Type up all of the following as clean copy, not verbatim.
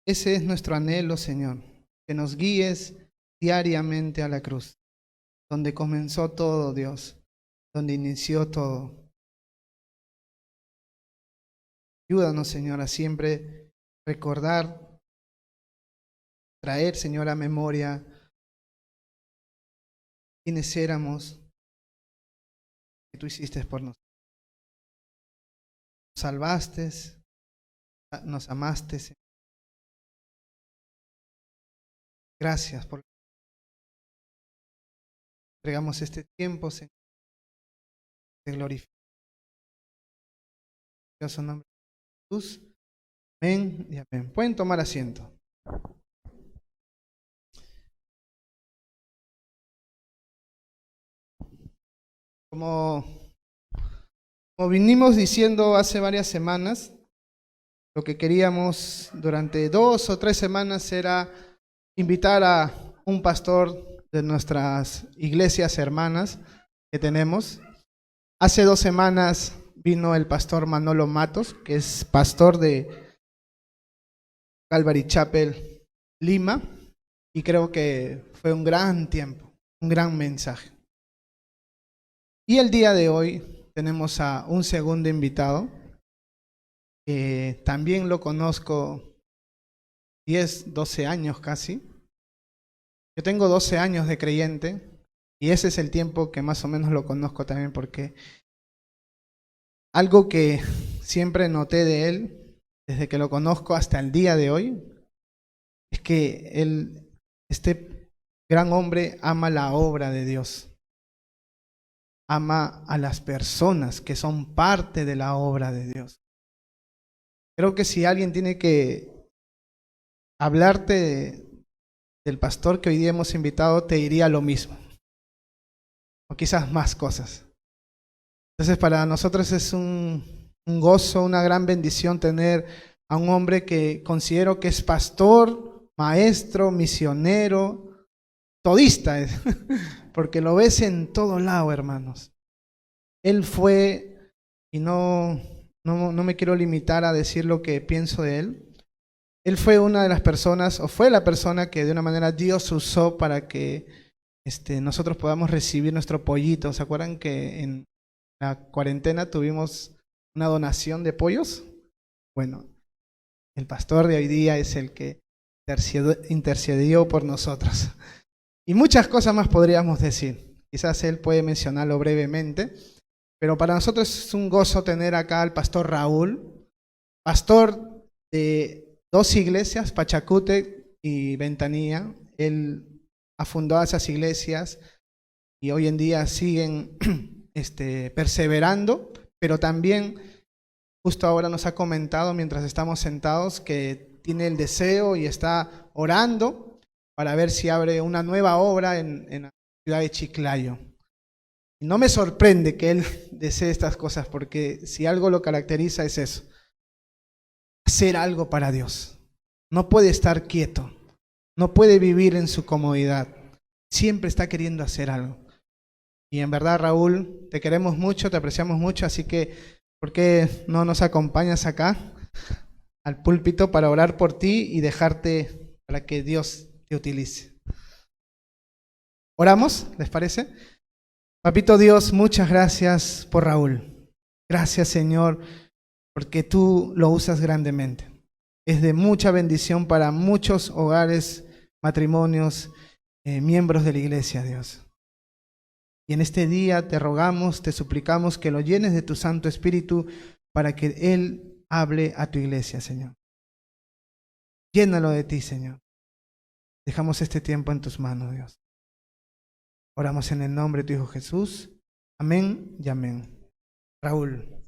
Ese es nuestro anhelo, Señor, que nos guíes diariamente a la cruz, donde comenzó todo, Dios, donde inició todo. Ayúdanos, Señor, a siempre recordar, traer, Señor, a memoria quiénes éramos, que tú hiciste por nosotros. Nos salvaste, nos amaste, Señor. Gracias por entregamos este tiempo, Señor, te glorificamos. En su nombre de Jesús. Amén y amén. Pueden tomar asiento. Como vinimos diciendo hace varias semanas, lo que queríamos durante 2 o 3 semanas era invitar a un pastor de nuestras iglesias hermanas que tenemos. Hace 2 semanas vino el pastor Manolo Matos, que es pastor de Calvary Chapel, Lima, y creo que fue un gran tiempo, un gran mensaje. Y el día de hoy tenemos a un segundo invitado, que también lo conozco 10, 12 años casi. Yo tengo 12 años de creyente y ese es el tiempo que más o menos lo conozco también, porque algo que siempre noté de él, desde que lo conozco hasta el día de hoy, es que este gran hombre ama la obra de Dios. Ama a las personas que son parte de la obra de Dios. Creo que si alguien tiene que hablarte del pastor que hoy día hemos invitado, te diría lo mismo. O quizás más cosas. Entonces para nosotros es un gozo, una gran bendición tener a un hombre que considero que es pastor, maestro, misionero, todista, porque lo ves en todo lado, hermanos. Él fue, y no me quiero limitar a decir lo que pienso de él. Él fue una de las personas, o fue la persona que de una manera Dios usó para que nosotros podamos recibir nuestro pollito. ¿Se acuerdan que en la cuarentena tuvimos una donación de pollos? Bueno, el pastor de hoy día es el que intercedió por nosotros. Y muchas cosas más podríamos decir. Quizás él puede mencionarlo brevemente, pero para nosotros es un gozo tener acá al pastor Raúl, pastor de 2 iglesias, Pachacútec y Ventanilla. Él ha fundado esas iglesias y hoy en día siguen perseverando, pero también justo ahora nos ha comentado mientras estamos sentados que tiene el deseo y está orando para ver si abre una nueva obra en la ciudad de Chiclayo. Y no me sorprende que él desee estas cosas, porque si algo lo caracteriza es eso, hacer algo para Dios. No puede estar quieto, no puede vivir en su comodidad, siempre está queriendo hacer algo. Y en verdad, Raúl, te queremos mucho, te apreciamos mucho, así que ¿por qué no nos acompañas acá al púlpito para orar por ti y dejarte para que Dios te utilice? ¿Oramos? ¿Les parece? Papito Dios, muchas gracias por Raúl. Gracias, Señor, porque tú lo usas grandemente. Es de mucha bendición para muchos hogares, matrimonios, miembros de la iglesia, Dios. Y en este día te rogamos, te suplicamos que lo llenes de tu Santo Espíritu para que Él hable a tu iglesia, Señor. Llénalo de ti, Señor. Dejamos este tiempo en tus manos, Dios. Oramos en el nombre de tu Hijo Jesús. Amén y amén. Raúl.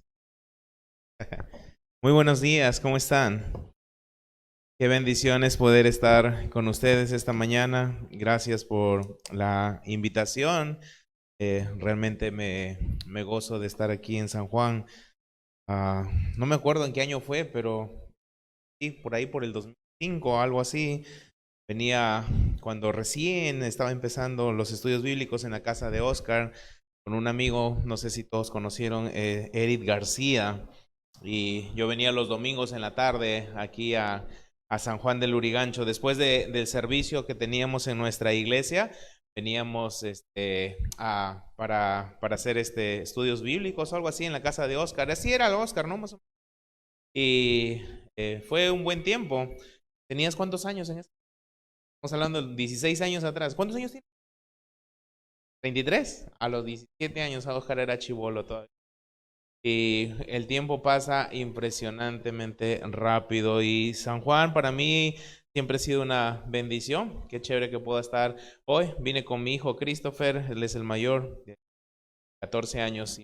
Muy buenos días, ¿cómo están? Qué bendición es poder estar con ustedes esta mañana. Gracias por la invitación. Realmente me gozo de estar aquí en San Juan. No me acuerdo en qué año fue, pero sí, por ahí por el 2005 o algo así. Venía cuando recién estaba empezando los estudios bíblicos en la casa de Oscar, con un amigo, no sé si todos conocieron, Eric García. Y yo venía los domingos en la tarde aquí a a San Juan del Lurigancho. Después del servicio que teníamos en nuestra iglesia, veníamos para hacer estudios bíblicos o algo así en la casa de Oscar. Así era el Oscar, ¿no? Más o menos. Y fue un buen tiempo. ¿Tenías cuántos años en eso? Estamos hablando de 16 años atrás. ¿Cuántos años tienes? 23. A los 17 años Oscar era chibolo todavía. Y el tiempo pasa impresionantemente rápido. Y San Juan para mí siempre ha sido una bendición. Qué chévere que pueda estar hoy. Vine con mi hijo Christopher, él es el mayor, de 14 años.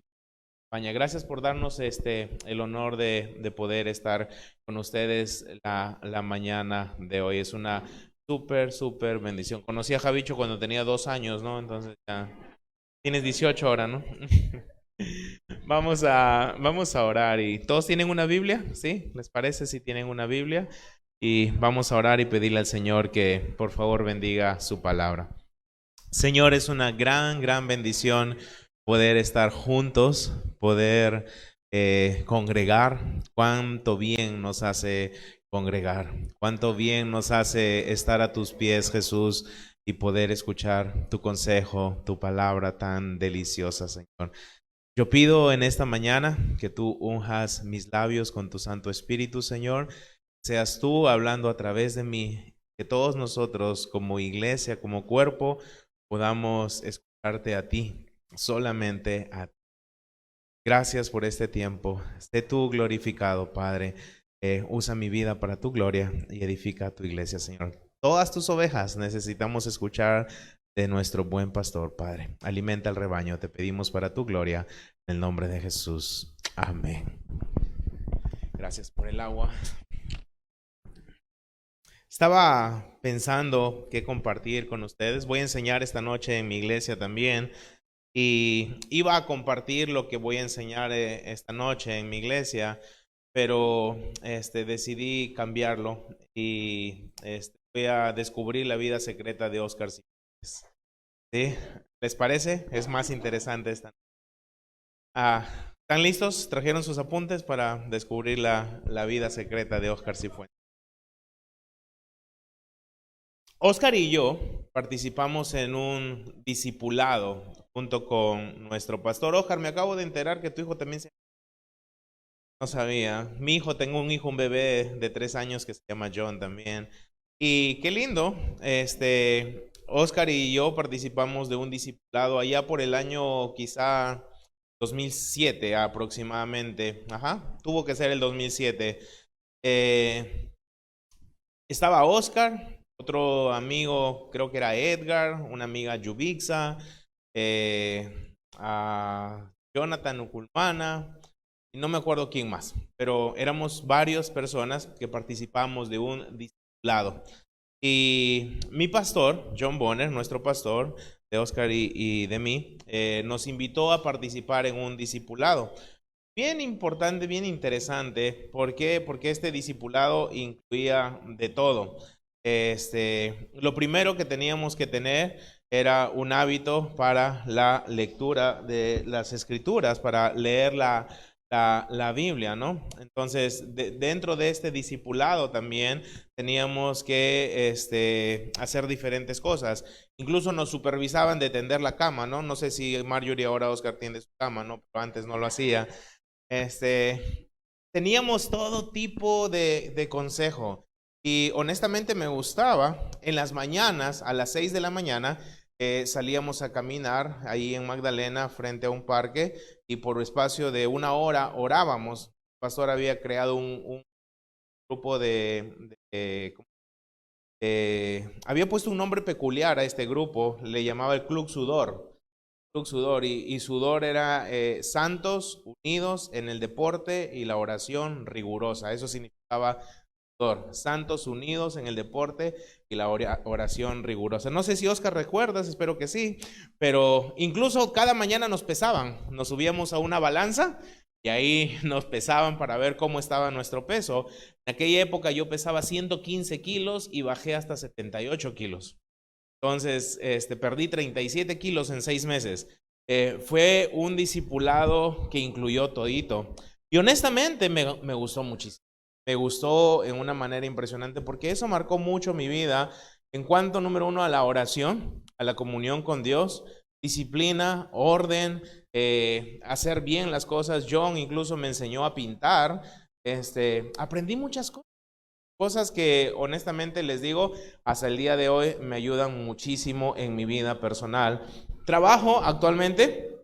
España. Gracias por darnos el honor de poder estar con ustedes la mañana de hoy. Es una súper bendición. Conocí a Javicho cuando tenía 2 años, ¿no? Entonces ya tienes 18 ahora, ¿no? Vamos a orar. ¿Y todos tienen una Biblia? ¿Sí? ¿Les parece si tienen una Biblia? Y vamos a orar y pedirle al Señor que por favor bendiga su palabra. Señor, es una gran bendición poder estar juntos, poder congregar. Cuánto bien nos hace congregar, cuánto bien nos hace estar a tus pies, Jesús, y poder escuchar tu consejo, tu palabra tan deliciosa, Señor. Yo pido en esta mañana que tú unjas mis labios con tu Santo Espíritu, Señor. Seas tú hablando a través de mí, que todos nosotros como iglesia, como cuerpo, podamos escucharte a ti, solamente a ti. Gracias por este tiempo. Sé tú glorificado, Padre. Usa mi vida para tu gloria y edifica tu iglesia, Señor. Todas tus ovejas necesitamos escuchar de nuestro buen pastor, Padre. Alimenta el rebaño, te pedimos para tu gloria, en el nombre de Jesús. Amén. Gracias por el agua. Estaba pensando qué compartir con ustedes. Voy a enseñar esta noche en mi iglesia también. Y iba a compartir lo que voy a enseñar esta noche en mi iglesia, pero decidí cambiarlo y voy a descubrir la vida secreta de Oscar Cifuentes. ¿Sí? ¿Les parece? Es más interesante esta. ¿Están listos? ¿Trajeron sus apuntes para descubrir la vida secreta de Oscar Cifuentes? Oscar y yo participamos en un discipulado junto con nuestro pastor. Oscar, me acabo de enterar que tu hijo también se... No sabía. Mi hijo, tengo un hijo, un bebé de 3 años que se llama John también. Y qué lindo. Oscar y yo participamos de un discipulado allá por el año quizá 2007 aproximadamente. Ajá, tuvo que ser el 2007. Estaba Oscar, otro amigo, creo que era Edgar, una amiga Yubixa, a Jonathan Uculmana, y no me acuerdo quién más, pero éramos varias personas que participamos de un discipulado. Y mi pastor, John Bonner, nuestro pastor de Oscar y de mí, nos invitó a participar en un discipulado. Bien importante, bien interesante. ¿Por qué? Porque este discipulado incluía de todo. Lo primero que teníamos que tener era un hábito para la lectura de las escrituras, para leer la Biblia, ¿no? Entonces, dentro de este discipulado también teníamos que hacer diferentes cosas. Incluso nos supervisaban de tender la cama, ¿no? No sé si Marjorie ahora Oscar tiende su cama, ¿no? Pero antes no lo hacía. Teníamos todo tipo de consejo. Y honestamente me gustaba. En las mañanas, a las 6 de la mañana, salíamos a caminar ahí en Magdalena frente a un parque y por espacio de 1 hora orábamos. El pastor había creado un grupo había puesto un nombre peculiar a este grupo, le llamaba el Club Sudor. Club Sudor y Sudor era santos unidos en el deporte y la oración rigurosa. Eso significaba santos unidos en el deporte y la oración rigurosa. No sé si Oscar recuerdas, espero que sí, pero incluso cada mañana nos pesaban, nos subíamos a una balanza y ahí nos pesaban para ver cómo estaba nuestro peso. En aquella época yo pesaba 115 kilos y bajé hasta 78 kilos. Entonces, perdí 37 kilos en 6 meses. Fue un discipulado que incluyó todito. Y honestamente me gustó muchísimo. me gustó en una manera impresionante porque eso marcó mucho mi vida en cuanto, número uno, a la oración, a la comunión con Dios, disciplina, orden, hacer bien las cosas. John incluso me enseñó a pintar. Aprendí muchas cosas que honestamente les digo, hasta el día de hoy me ayudan muchísimo en mi vida personal. Trabajo actualmente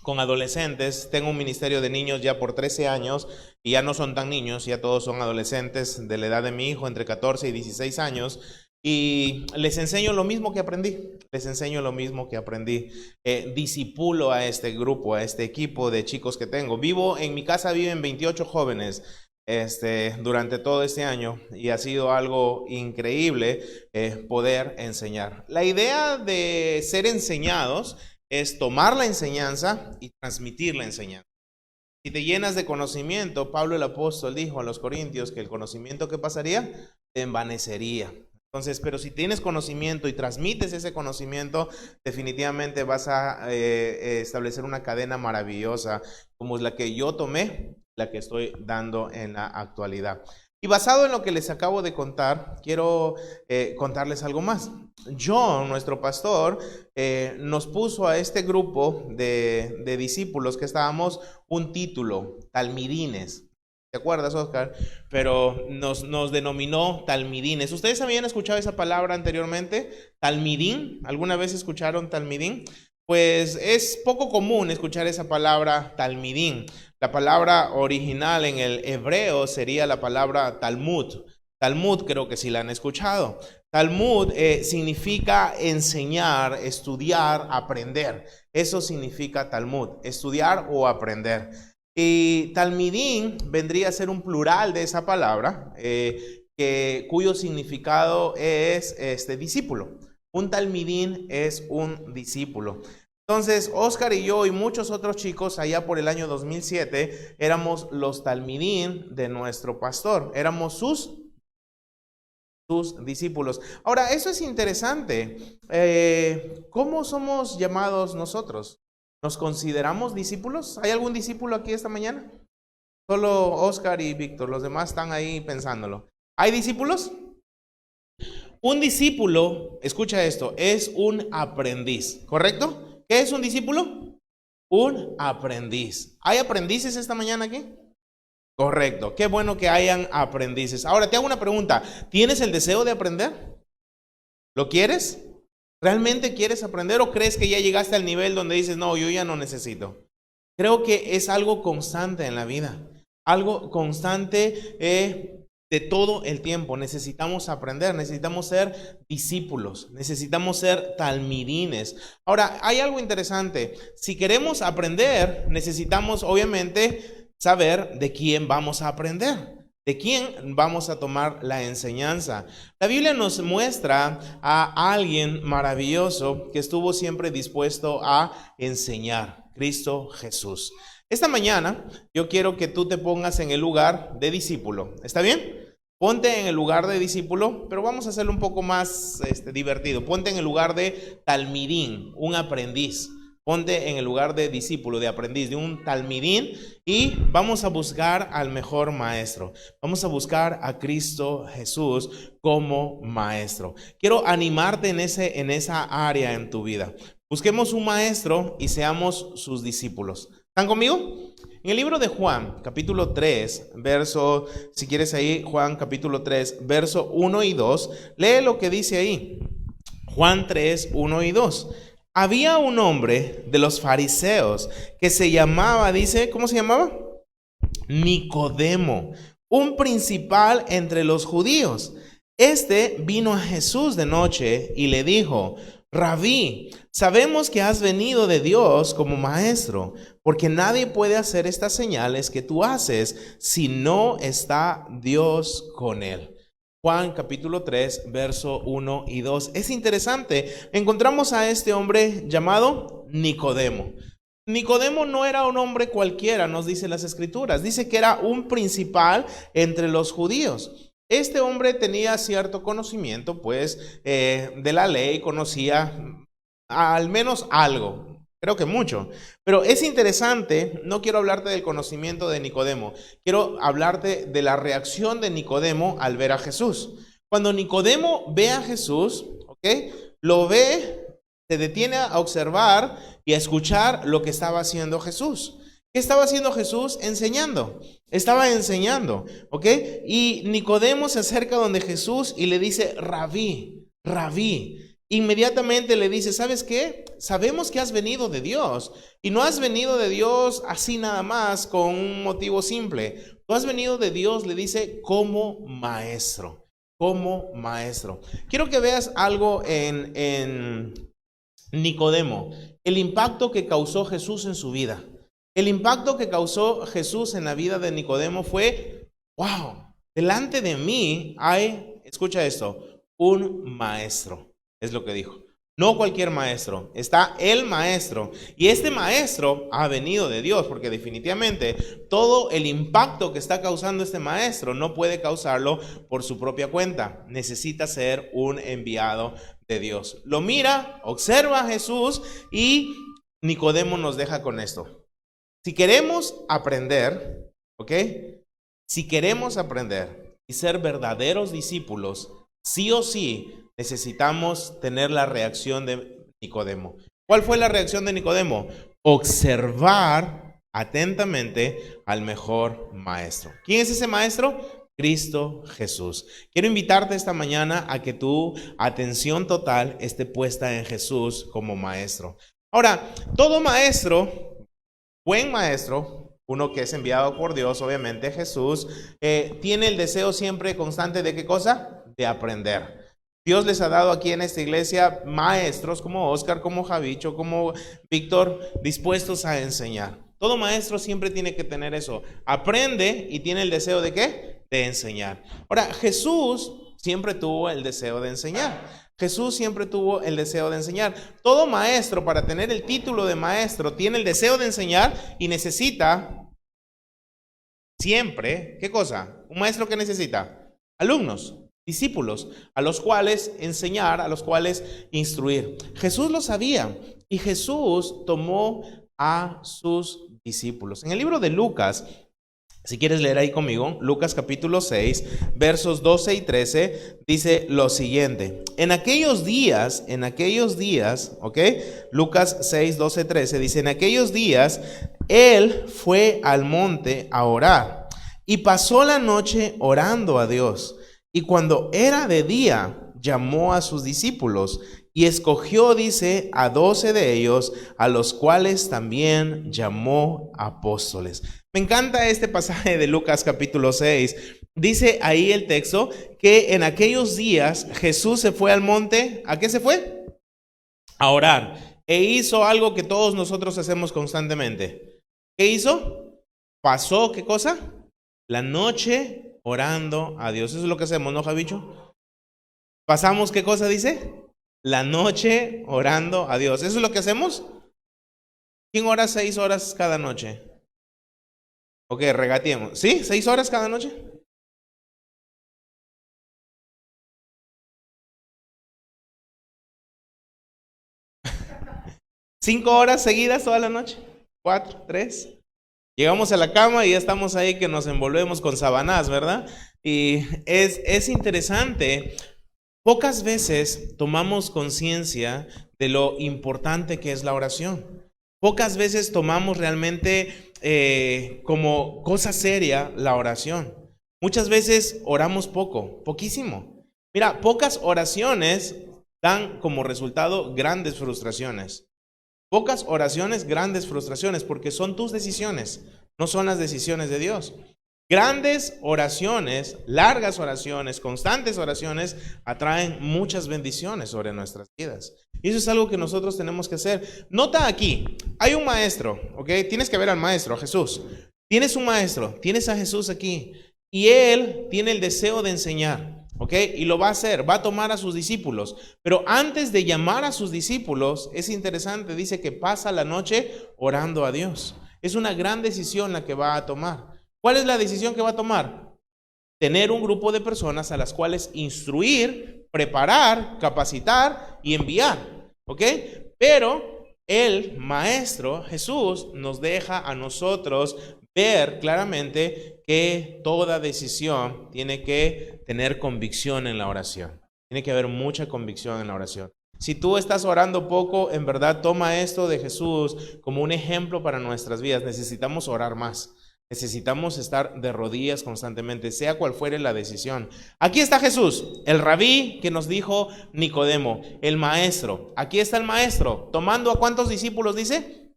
con adolescentes, tengo un ministerio de niños ya por 13 años y ya no son tan niños, ya todos son adolescentes de la edad de mi hijo, entre 14 y 16 años. Y les enseño lo mismo que aprendí, disipulo a este grupo, a este equipo de chicos que tengo. En mi casa viven 28 jóvenes durante todo este año y ha sido algo increíble poder enseñar. La idea de ser enseñados es tomar la enseñanza y transmitir la enseñanza. Si te llenas de conocimiento, Pablo el apóstol dijo a los corintios que el conocimiento que pasaría te envanecería. Entonces, pero si tienes conocimiento y transmites ese conocimiento, definitivamente vas a establecer una cadena maravillosa como es la que yo tomé, la que estoy dando en la actualidad. Y basado en lo que les acabo de contar, quiero contarles algo más. John, nuestro pastor, nos puso a este grupo de discípulos que estábamos un título, talmidines. ¿Te acuerdas, Oscar? Pero nos denominó talmidines. ¿Ustedes habían escuchado esa palabra anteriormente? Talmidín. ¿Alguna vez escucharon talmidín? Pues es poco común escuchar esa palabra talmidín. La palabra original en el hebreo sería la palabra Talmud. Talmud creo que sí la han escuchado. Talmud significa enseñar, estudiar, aprender. Eso significa Talmud, estudiar o aprender. Y talmidín vendría a ser un plural de esa palabra, cuyo significado es discípulo. Un talmidín es un discípulo. Entonces, Oscar y yo y muchos otros chicos allá por el año 2007 éramos los talmidín de nuestro pastor, éramos sus discípulos. Ahora, eso es interesante. ¿Cómo somos llamados nosotros? ¿Nos consideramos discípulos? ¿Hay algún discípulo aquí esta mañana? Solo Oscar y Víctor, los demás están ahí pensándolo. ¿Hay discípulos? Un discípulo, escucha esto, es un aprendiz, ¿correcto? ¿Qué es un discípulo? Un aprendiz. ¿Hay aprendices esta mañana aquí? Correcto, qué bueno que hayan aprendices. Ahora te hago una pregunta, ¿tienes el deseo de aprender? ¿Lo quieres? ¿Realmente quieres aprender o crees que ya llegaste al nivel donde dices, no, yo ya no necesito? Creo que es algo constante en la vida, algo constante de todo el tiempo. Necesitamos aprender, necesitamos ser discípulos, necesitamos ser talmidines. Ahora, hay algo interesante. Si queremos aprender, necesitamos obviamente saber de quién vamos a aprender. ¿De quién vamos a tomar la enseñanza? La Biblia nos muestra a alguien maravilloso que estuvo siempre dispuesto a enseñar, Cristo Jesús. Esta mañana yo quiero que tú te pongas en el lugar de discípulo. ¿Está bien? Ponte en el lugar de discípulo, pero vamos a hacerlo un poco más divertido. Ponte en el lugar de talmidín, un aprendiz. Ponte en el lugar de discípulo, de aprendiz, de un talmidín, y vamos a buscar al mejor maestro. Vamos a buscar a Cristo Jesús como maestro. Quiero animarte en esa área en tu vida. Busquemos un maestro y seamos sus discípulos. ¿Están conmigo? En el libro de Juan, capítulo 3, si quieres ahí, Juan capítulo 3, verso 1 y 2, lee lo que dice ahí. Juan 3, 1 y 2. Había un hombre de los fariseos que se llamaba, ¿cómo se llamaba? Nicodemo, un principal entre los judíos. Este vino a Jesús de noche y le dijo: Rabí, sabemos que has venido de Dios como maestro, porque nadie puede hacer estas señales que tú haces si no está Dios con él. Juan capítulo 3, verso 1 y 2. Es interesante, encontramos a este hombre llamado Nicodemo. Nicodemo no era un hombre cualquiera, nos dice las escrituras. Dice que era un principal entre los judíos. Este hombre tenía cierto conocimiento, pues, de la ley, conocía al menos algo. Creo que mucho. Pero es interesante, no quiero hablarte del conocimiento de Nicodemo, quiero hablarte de la reacción de Nicodemo al ver a Jesús. Cuando Nicodemo ve a Jesús, ¿ok? Lo ve, se detiene a observar y a escuchar lo que estaba haciendo Jesús. ¿Qué estaba haciendo Jesús? Enseñando. Estaba enseñando, ¿ok? Y Nicodemo se acerca donde Jesús y le dice, Rabí, Rabí. Inmediatamente le dice, ¿sabes qué? Sabemos que has venido de Dios y no has venido de Dios así nada más con un motivo simple. Tú has venido de Dios, le dice, como maestro, como maestro. Quiero que veas algo en Nicodemo, el impacto que causó Jesús en su vida. El impacto que causó Jesús en la vida de Nicodemo fue, wow, delante de mí hay, escucha esto, un maestro. Es lo que dijo. No cualquier maestro, está el maestro. Y este maestro ha venido de Dios, porque definitivamente todo el impacto que está causando este maestro no puede causarlo por su propia cuenta. Necesita ser un enviado de Dios. Lo mira, observa a Jesús y Nicodemo nos deja con esto. Si queremos aprender, ¿ok? Si queremos aprender y ser verdaderos discípulos, sí o sí, necesitamos tener la reacción de Nicodemo. ¿Cuál fue la reacción de Nicodemo? Observar atentamente al mejor maestro. ¿Quién es ese maestro? Cristo Jesús. Quiero invitarte esta mañana a que tu atención total esté puesta en Jesús como maestro. Ahora, todo maestro, buen maestro, uno que es enviado por Dios, obviamente Jesús, tiene el deseo siempre constante de ¿qué cosa? De aprender. Dios les ha dado aquí en esta iglesia maestros como Oscar, como Javicho, como Víctor, dispuestos a enseñar. Todo maestro siempre tiene que tener eso. Aprende y tiene el deseo ¿de qué? De enseñar. Ahora, Jesús siempre tuvo el deseo de enseñar. Jesús siempre tuvo el deseo de enseñar. Todo maestro, para tener el título de maestro, tiene el deseo de enseñar y necesita siempre, ¿qué cosa? ¿Un maestro que necesita? Alumnos. Discípulos, a los cuales enseñar, a los cuales instruir. Jesús lo sabía y Jesús tomó a sus discípulos. En el libro de Lucas, si quieres leer ahí conmigo, Lucas capítulo 6, versos 12 y 13, dice lo siguiente. En aquellos días, ¿ok? Lucas 6, 12, 13, dice, en aquellos días, él fue al monte a orar y pasó la noche orando a Dios. Y cuando era de día, llamó a sus discípulos y escogió, dice, a 12 de ellos, a los cuales también llamó apóstoles. Me encanta este pasaje de Lucas capítulo 6. Dice ahí el texto que en aquellos días Jesús se fue al monte. ¿A qué se fue? A orar. E hizo algo que todos nosotros hacemos constantemente. ¿Qué hizo? Pasó, ¿qué cosa? La noche orando a Dios. Eso es lo que hacemos, ¿no, Javicho? Pasamos, ¿qué cosa dice? La noche orando a Dios. ¿Eso es lo que hacemos? ¿Quién ora 6 horas cada noche? Ok, regateemos. ¿Sí? ¿6 horas cada noche? ¿5 horas seguidas toda la noche? 4, 3. Llegamos a la cama y ya estamos ahí que nos envolvemos con sábanas, ¿verdad? Y es interesante. Pocas veces tomamos conciencia de lo importante que es la oración. Pocas veces tomamos realmente como cosa seria la oración. Muchas veces oramos poco, poquísimo. Mira, pocas oraciones dan como resultado grandes frustraciones. Pocas oraciones, grandes frustraciones, porque son tus decisiones, no son las decisiones de Dios. Grandes oraciones, largas oraciones, constantes oraciones atraen muchas bendiciones sobre nuestras vidas. Y eso es algo que nosotros tenemos que hacer. Nota aquí, hay un maestro, ¿ok? Tienes que ver al maestro, a Jesús. Tienes un maestro, tienes a Jesús aquí y él tiene el deseo de enseñar. ¿Ok? Y lo va a hacer, va a tomar a sus discípulos. Pero antes de llamar a sus discípulos, es interesante, dice que pasa la noche orando a Dios. Es una gran decisión la que va a tomar. ¿Cuál es la decisión que va a tomar? Tener un grupo de personas a las cuales instruir, preparar, capacitar y enviar. ¿Ok? Pero el Maestro Jesús nos deja a nosotros ver claramente que toda decisión tiene que tener convicción en la oración. Tiene que haber mucha convicción en la oración. Si tú estás orando poco, en verdad toma esto de Jesús como un ejemplo para nuestras vidas. Necesitamos orar más. Necesitamos estar de rodillas constantemente, sea cual fuere la decisión. Aquí está Jesús, el rabí que nos dijo Nicodemo, el maestro. Aquí está el maestro, tomando ¿a cuántos discípulos dice?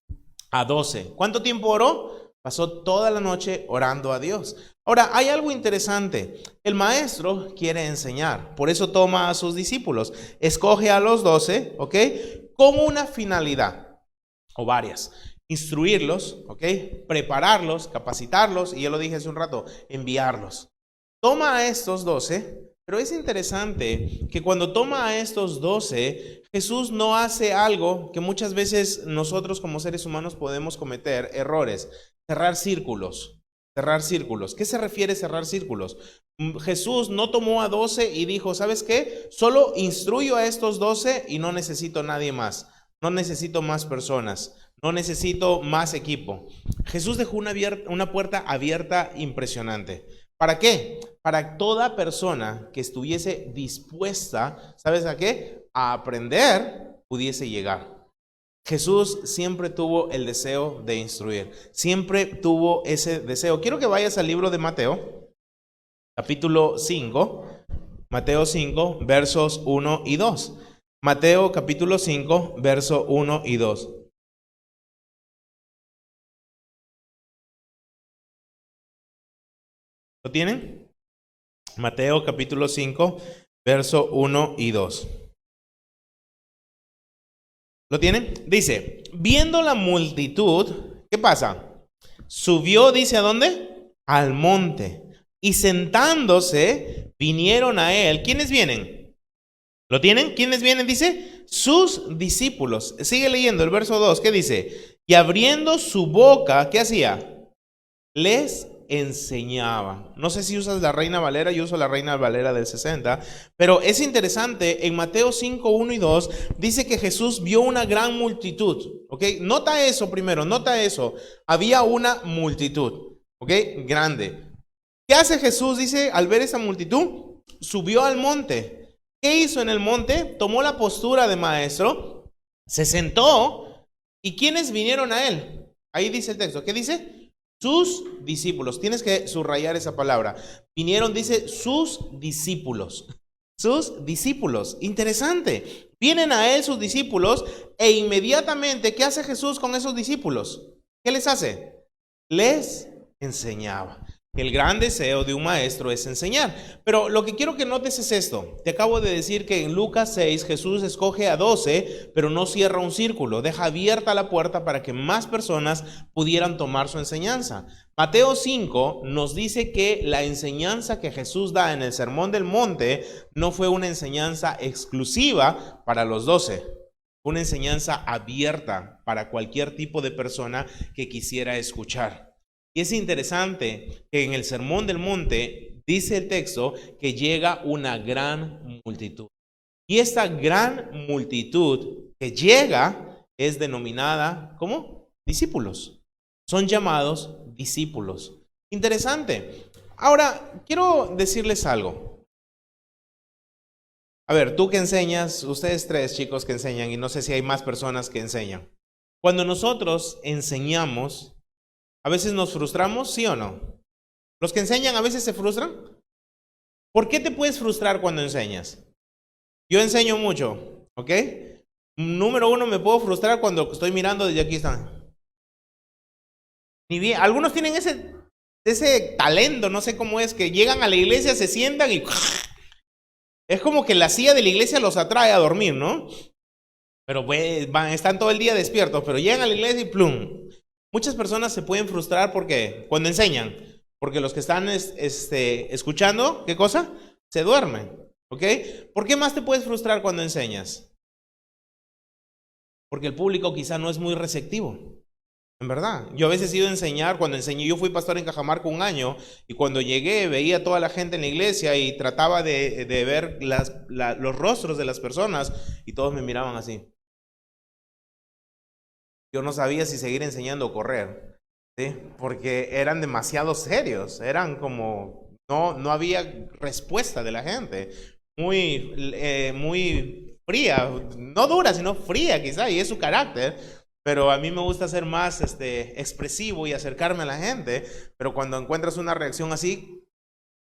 A 12. ¿Cuánto tiempo oró? Pasó toda la noche orando a Dios. Ahora, hay algo interesante. El maestro quiere enseñar, por eso toma a sus discípulos. Escoge a los 12, ¿ok? Con una finalidad, o varias. Instruirlos, ¿ok? Prepararlos, capacitarlos, y ya lo dije hace un rato, enviarlos. Toma a estos 12, pero es interesante que cuando toma a estos 12, Jesús no hace algo que muchas veces nosotros como seres humanos podemos cometer, errores, cerrar círculos. Cerrar círculos. ¿Qué se refiere a cerrar círculos? Jesús no tomó a 12 y dijo, ¿sabes qué? Solo instruyo a estos 12 y no necesito nadie más. No necesito más personas. No necesito más equipo. Jesús dejó una puerta abierta impresionante. ¿Para qué? Para toda persona que estuviese dispuesta, ¿sabes a qué? A aprender, pudiese llegar. Jesús siempre tuvo el deseo de instruir. Siempre tuvo ese deseo. Quiero que vayas al libro de Mateo, capítulo 5. Mateo 5, versos 1 y 2. Mateo capítulo 5, verso 1 y 2. ¿Lo tienen? Mateo capítulo 5, verso 1 y 2. ¿Lo tienen? Dice, viendo la multitud, ¿qué pasa? Subió, dice, ¿a dónde? Al monte. Y sentándose, vinieron a él. ¿Quiénes vienen? ¿Lo tienen? ¿Quiénes vienen? Dice, sus discípulos. Sigue leyendo el verso 2. ¿Qué dice? Y abriendo su boca, ¿qué hacía? Les enseñaba. No sé si usas la Reina Valera, yo uso la Reina Valera del 60, pero es interesante, en Mateo 5, 1 y 2, dice que Jesús vio una gran multitud, ¿ok? Nota eso primero, nota eso, había una multitud, ¿ok? Grande. ¿Qué hace Jesús? Dice, al ver esa multitud, subió al monte. ¿Qué hizo en el monte? Tomó la postura de maestro, se sentó, ¿y quiénes vinieron a él? Ahí dice el texto, ¿qué dice? Sus discípulos. Tienes que subrayar esa palabra. Vinieron, dice, sus discípulos. Sus discípulos. Interesante. Vienen a él sus discípulos e inmediatamente, ¿qué hace Jesús con esos discípulos? ¿Qué les hace? Les enseñaba. El gran deseo de un maestro es enseñar. Pero lo que quiero que notes es esto. Te acabo de decir que en Lucas 6 Jesús escoge a 12, pero no cierra un círculo. Deja abierta la puerta para que más personas pudieran tomar su enseñanza. Mateo 5 nos dice que la enseñanza que Jesús da en el Sermón del Monte no fue una enseñanza exclusiva para los 12. Fue una enseñanza abierta para cualquier tipo de persona que quisiera escuchar. Y es interesante que en el Sermón del Monte dice el texto que llega una gran multitud. Y esta gran multitud que llega es denominada ¿cómo? Discípulos. Son llamados discípulos. Interesante. Ahora, quiero decirles algo. A ver, tú que enseñas, ustedes tres chicos que enseñan, y no sé si hay más personas que enseñan. Cuando nosotros enseñamos, ¿a veces nos frustramos, sí o no? ¿Los que enseñan a veces se frustran? ¿Por qué te puedes frustrar cuando enseñas? Yo enseño mucho, ¿ok? Número uno, me puedo frustrar cuando estoy mirando desde aquí están. Ni bien, algunos tienen ese talento, no sé cómo es, que llegan a la iglesia, se sientan y es como que la silla de la iglesia los atrae a dormir, ¿no? Pero pues, están todo el día despiertos, pero llegan a la iglesia y plum. Muchas personas se pueden frustrar porque cuando enseñan, porque los que están escuchando, ¿qué cosa? Se duermen, ¿ok? ¿Por qué más te puedes frustrar cuando enseñas? Porque el público quizá no es muy receptivo, en verdad. Yo a veces he ido a enseñar, cuando enseñé, yo fui pastor en Cajamarca un año, y cuando llegué veía a toda la gente en la iglesia y trataba de ver los rostros de las personas y todos me miraban así. yo no sabía si seguir enseñando o correr, ¿sí? Porque eran demasiado serios, eran como, no había respuesta de la gente, muy fría, no dura, sino fría quizá, y es su carácter. Pero a mí me gusta ser más expresivo y acercarme a la gente, pero cuando encuentras una reacción así,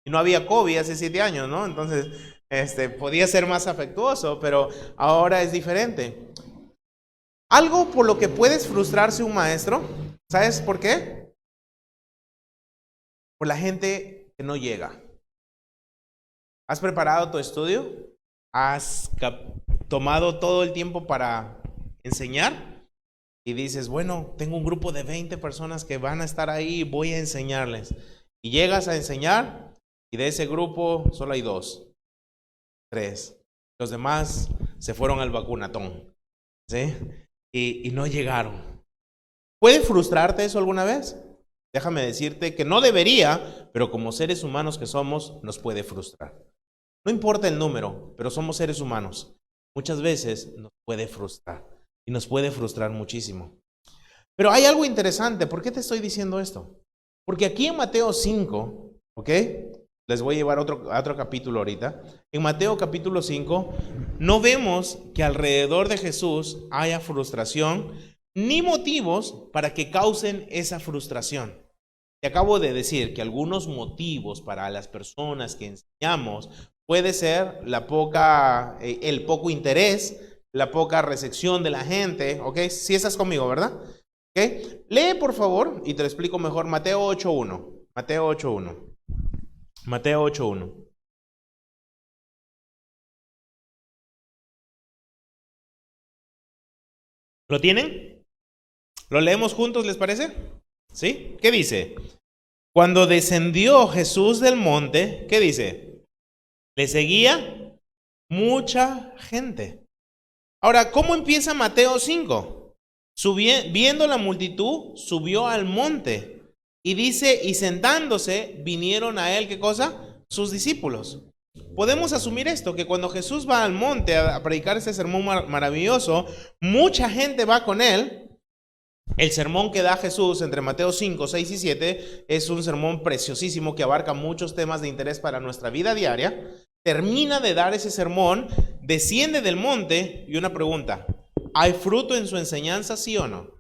y no había COVID hace 7 años, ¿no? Entonces, podía ser más afectuoso, pero ahora es diferente. Algo por lo que puedes frustrarse un maestro, ¿sabes por qué? Por la gente que no llega. ¿Has preparado tu estudio? ¿Has tomado todo el tiempo para enseñar? Y dices, bueno, tengo un grupo de 20 personas que van a estar ahí, voy a enseñarles. Y llegas a enseñar y de ese grupo solo hay 2, 3. Los demás se fueron al vacunatón, ¿sí? Y no llegaron. ¿Puede frustrarte eso alguna vez? Déjame decirte que no debería, pero como seres humanos que somos, nos puede frustrar. No importa el número, pero somos seres humanos. Muchas veces nos puede frustrar. Y nos puede frustrar muchísimo. Pero hay algo interesante. ¿Por qué te estoy diciendo esto? Porque aquí en Mateo 5, ¿ok? Les voy a llevar a otro capítulo ahorita. En Mateo capítulo 5, no vemos que alrededor de Jesús haya frustración ni motivos para que causen esa frustración. Te acabo de decir que algunos motivos para las personas que enseñamos puede ser el poco interés, la poca recepción de la gente, ¿ok? Si estás conmigo, ¿verdad? ¿Ok? Lee por favor y te lo explico mejor. Mateo 8.1. Mateo 8.1. Mateo 8.1. ¿Lo tienen? ¿Lo leemos juntos, les parece? ¿Sí? ¿Qué dice? Cuando descendió Jesús del monte, ¿qué dice? Le seguía mucha gente. Ahora, ¿cómo empieza Mateo 5? Viendo la multitud, subió al monte. Y dice, y sentándose, vinieron a él, ¿qué cosa? Sus discípulos. Podemos asumir esto, que cuando Jesús va al monte a predicar este sermón maravilloso, mucha gente va con él. El sermón que da Jesús entre Mateo 5, 6 y 7 es un sermón preciosísimo que abarca muchos temas de interés para nuestra vida diaria. Termina de dar ese sermón, desciende del monte y una pregunta, ¿hay fruto en su enseñanza, sí o no?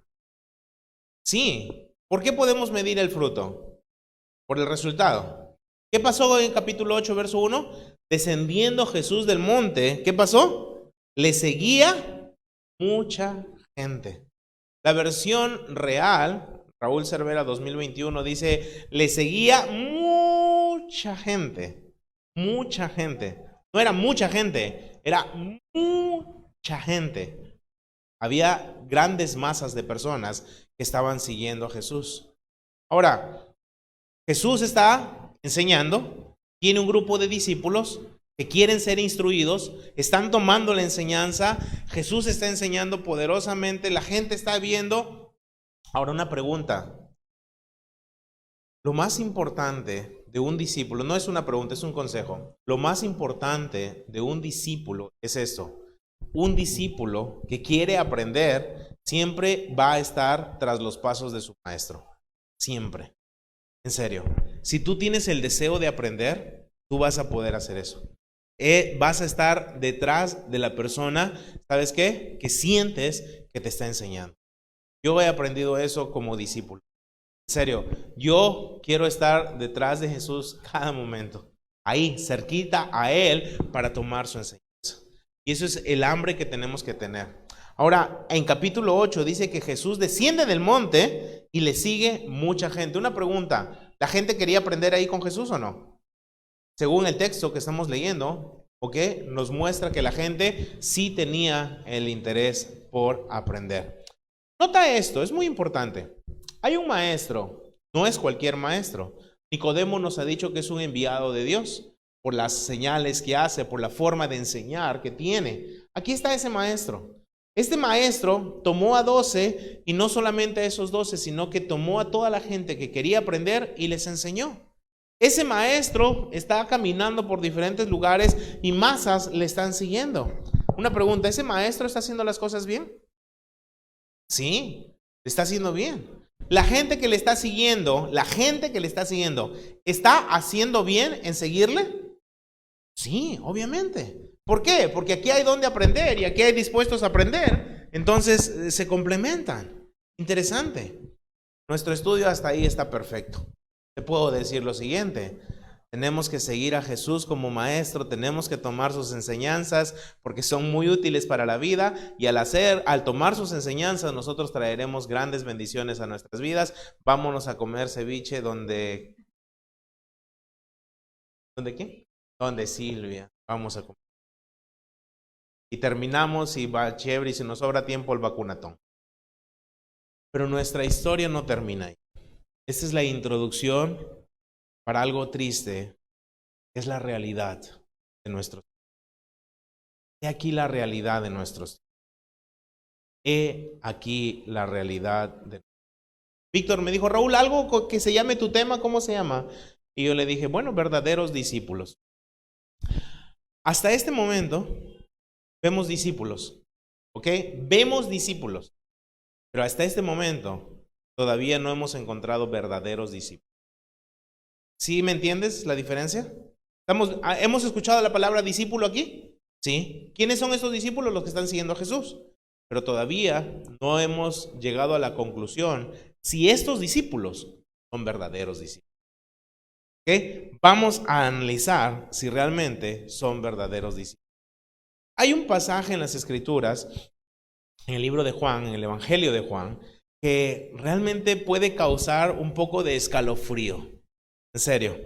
Sí. ¿Por qué podemos medir el fruto? Por el resultado. ¿Qué pasó en capítulo 8, verso 1? Descendiendo Jesús del monte, ¿qué pasó? Le seguía mucha gente. La versión real, Raúl Cervera 2021, dice, le seguía mucha gente. Mucha gente. No era mucha gente, era mucha gente. Había grandes masas de personas que estaban siguiendo a Jesús. Ahora, Jesús está enseñando, tiene un grupo de discípulos que quieren ser instruidos, están tomando la enseñanza, Jesús está enseñando poderosamente, la gente está viendo. Ahora una pregunta, lo más importante de un discípulo, no es una pregunta, es un consejo, lo más importante de un discípulo es esto, un discípulo que quiere aprender siempre va a estar tras los pasos de su maestro, siempre, en serio, si tú tienes el deseo de aprender, tú vas a poder hacer eso. Vas a estar detrás de la persona, ¿sabes qué? Que sientes que te está enseñando. Yo he aprendido eso como discípulo. En serio, yo quiero estar detrás de Jesús cada momento. Ahí, cerquita a Él para tomar su enseñanza. Y eso es el hambre que tenemos que tener. Ahora, en capítulo 8 dice que Jesús desciende del monte y le sigue mucha gente. Una pregunta, ¿la gente quería aprender ahí con Jesús o no? Según el texto que estamos leyendo, ¿ok? Nos muestra que la gente sí tenía el interés por aprender. Nota esto, es muy importante. Hay un maestro, no es cualquier maestro. Nicodemo nos ha dicho que es un enviado de Dios por las señales que hace, por la forma de enseñar que tiene. Aquí está ese maestro. Este maestro tomó a 12 y no solamente a esos 12, sino que tomó a toda la gente que quería aprender y les enseñó. Ese maestro está caminando por diferentes lugares y masas le están siguiendo. Una pregunta, ¿ese maestro está haciendo las cosas bien? Sí. Le está haciendo bien. La gente que le está siguiendo, ¿está haciendo bien en seguirle? Sí, obviamente. ¿Por qué? Porque aquí hay donde aprender y aquí hay dispuestos a aprender. Entonces se complementan. Interesante. Nuestro estudio hasta ahí está perfecto. Te puedo decir lo siguiente. Tenemos que seguir a Jesús como maestro, tenemos que tomar sus enseñanzas porque son muy útiles para la vida, y al tomar sus enseñanzas nosotros traeremos grandes bendiciones a nuestras vidas. Vámonos a comer ceviche ¿Dónde qué? Donde Silvia. Vamos a comer. Y terminamos y va chévere, y si nos sobra tiempo el vacunatón. Pero nuestra historia no termina ahí. Esta es la introducción para algo triste, es la realidad de nuestros. He aquí la realidad de nuestros. He aquí la realidad de. Víctor me dijo, Raúl, algo que se llame tu tema, ¿cómo se llama? Y yo le dije, bueno, verdaderos discípulos. Hasta este momento vemos discípulos, ¿ok? Vemos discípulos, pero hasta este momento todavía no hemos encontrado verdaderos discípulos. ¿Sí me entiendes la diferencia? ¿Hemos escuchado la palabra discípulo aquí? Sí. ¿Quiénes son esos discípulos? Los que están siguiendo a Jesús. Pero todavía no hemos llegado a la conclusión si estos discípulos son verdaderos discípulos. ¿Okay? Vamos a analizar si realmente son verdaderos discípulos. Hay un pasaje en las Escrituras, en el libro de Juan, en el Evangelio de Juan, que realmente puede causar un poco de escalofrío. En serio.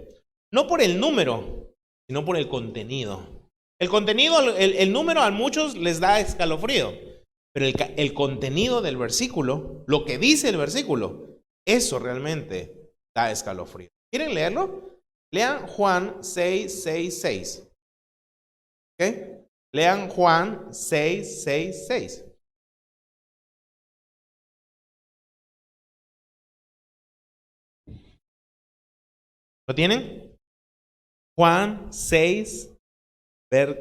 No por el número, sino por el contenido. El contenido, el número a muchos les da escalofrío, pero el contenido del versículo, lo que dice el versículo, eso realmente da escalofrío. ¿Quieren leerlo? Lean Juan 6:6. ¿Ok? Lean Juan 6:6. ¿Lo tienen? Juan 6,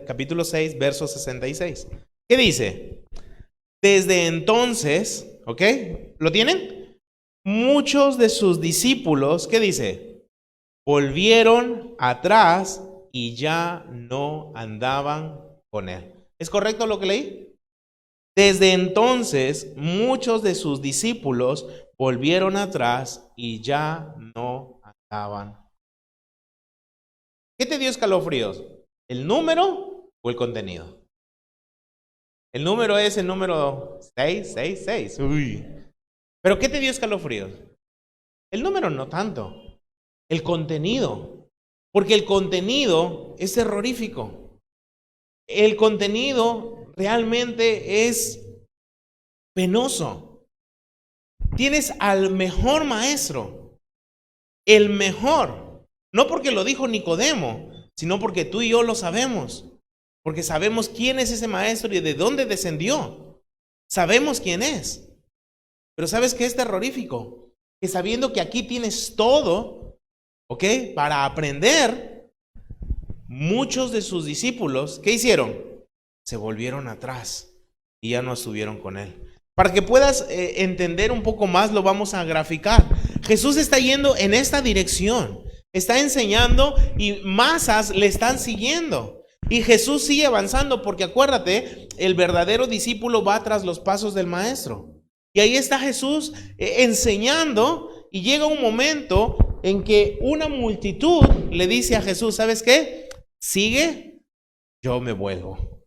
capítulo 6, verso 66. ¿Qué dice? Desde entonces, ¿ok? ¿Lo tienen? Muchos de sus discípulos, ¿qué dice? Volvieron atrás y ya no andaban con él. ¿Es correcto lo que leí? Desde entonces, muchos de sus discípulos volvieron atrás y ya no andaban. ¿Qué te dio escalofríos? ¿El número o el contenido? El número es el número 666. Uy. ¿Pero qué te dio escalofríos? El número no tanto. El contenido. Porque el contenido es terrorífico. El contenido realmente es penoso. Tienes al mejor maestro. El mejor. No porque lo dijo Nicodemo, sino porque tú y yo lo sabemos. Porque sabemos quién es ese maestro y de dónde descendió. Sabemos quién es. Pero ¿sabes qué es terrorífico? Que sabiendo que aquí tienes todo, ¿ok? Para aprender, muchos de sus discípulos, ¿qué hicieron? Se volvieron atrás y ya no estuvieron con él. Para que puedas entender un poco más, lo vamos a graficar. Jesús está yendo en esta dirección. Está enseñando y masas le están siguiendo. Y Jesús sigue avanzando porque acuérdate, el verdadero discípulo va tras los pasos del maestro. Y ahí está Jesús enseñando, y llega un momento en que una multitud le dice a Jesús, ¿sabes qué? Sigue, yo me vuelvo.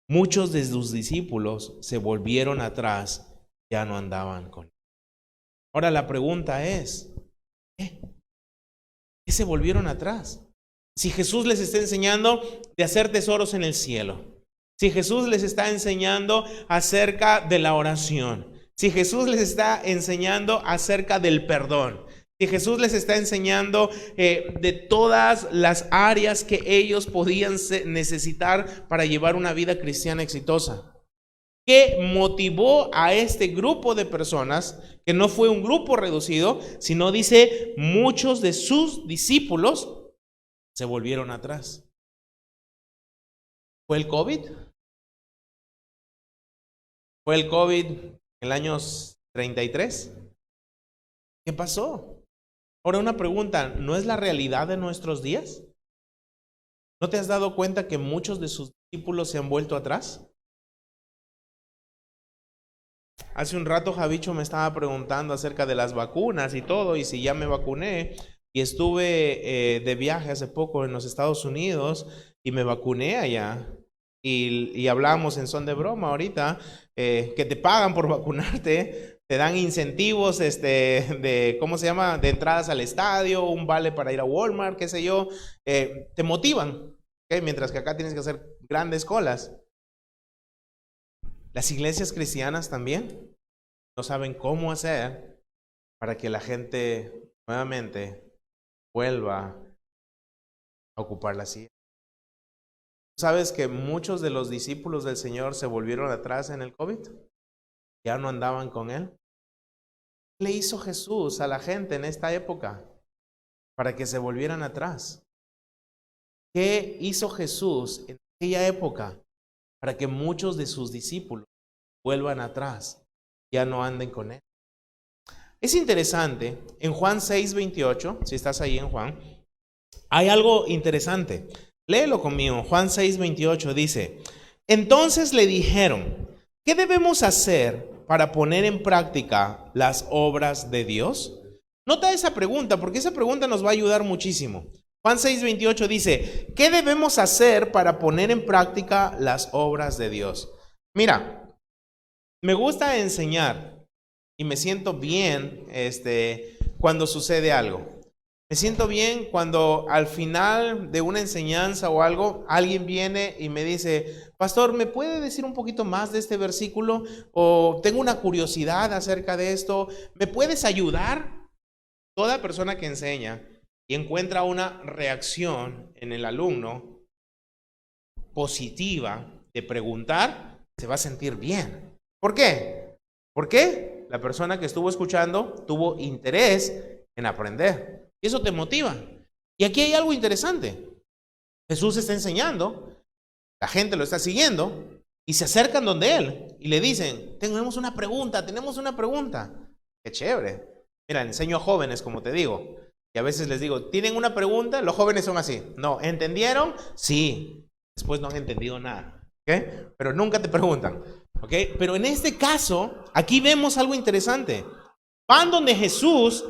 Muchos de sus discípulos se volvieron atrás, ya no andaban con él. Ahora la pregunta es, ¿qué se volvieron atrás? Si Jesús les está enseñando de hacer tesoros en el cielo, si Jesús les está enseñando acerca de la oración, si Jesús les está enseñando acerca del perdón, si Jesús les está enseñando de todas las áreas que ellos podían necesitar para llevar una vida cristiana exitosa, ¿qué motivó a este grupo de personas, que no fue un grupo reducido, sino dice muchos de sus discípulos se volvieron atrás? ¿Fue el COVID? ¿Fue el COVID en el año 33. ¿Qué pasó? Ahora una pregunta, ¿no es la realidad de nuestros días? ¿No te has dado cuenta que muchos de sus discípulos se han vuelto atrás? Hace un rato Javicho me estaba preguntando acerca de las vacunas y todo, y si ya me vacuné, y estuve de viaje hace poco en los Estados Unidos y me vacuné allá. Y hablábamos en son de broma ahorita, que te pagan por vacunarte, te dan incentivos de, ¿cómo se llama?, de entradas al estadio, un vale para ir a Walmart, qué sé yo, te motivan, ¿okay? Mientras que acá tienes que hacer grandes colas. Las iglesias cristianas también no saben cómo hacer para que la gente nuevamente vuelva a ocupar la silla. ¿Sabes que muchos de los discípulos del Señor se volvieron atrás en el COVID? Ya no andaban con Él. ¿Qué le hizo Jesús a la gente en esta época para que se volvieran atrás? ¿Qué hizo Jesús en aquella época para que muchos de sus discípulos vuelvan atrás, ya no anden con Él? Es interesante, en Juan 6:28, si estás ahí en Juan, hay algo interesante. Léelo conmigo. Juan 6:28 dice: entonces le dijeron, ¿qué debemos hacer para poner en práctica las obras de Dios? Nota esa pregunta, porque esa pregunta nos va a ayudar muchísimo. Juan 6:28 dice, ¿qué debemos hacer para poner en práctica las obras de Dios? Mira, me gusta enseñar y me siento bien cuando sucede algo. Me siento bien cuando al final de una enseñanza o algo, alguien viene y me dice, pastor, ¿me puede decir un poquito más de este versículo? O tengo una curiosidad acerca de esto. ¿Me puedes ayudar? Toda persona que enseña y encuentra una reacción en el alumno positiva de preguntar, se va a sentir bien. ¿Por qué? Porque la persona que estuvo escuchando tuvo interés en aprender. Y eso te motiva. Y aquí hay algo interesante. Jesús está enseñando, la gente lo está siguiendo y se acercan donde Él y le dicen, tenemos una pregunta. Qué chévere. Mira, enseño a jóvenes, como te digo, y a veces les digo, ¿tienen una pregunta? Los jóvenes son así. No, ¿entendieron? Sí. Después no han entendido nada. ¿Okay? Pero nunca te preguntan. ¿Okay? Pero en este caso, aquí vemos algo interesante. Van donde Jesús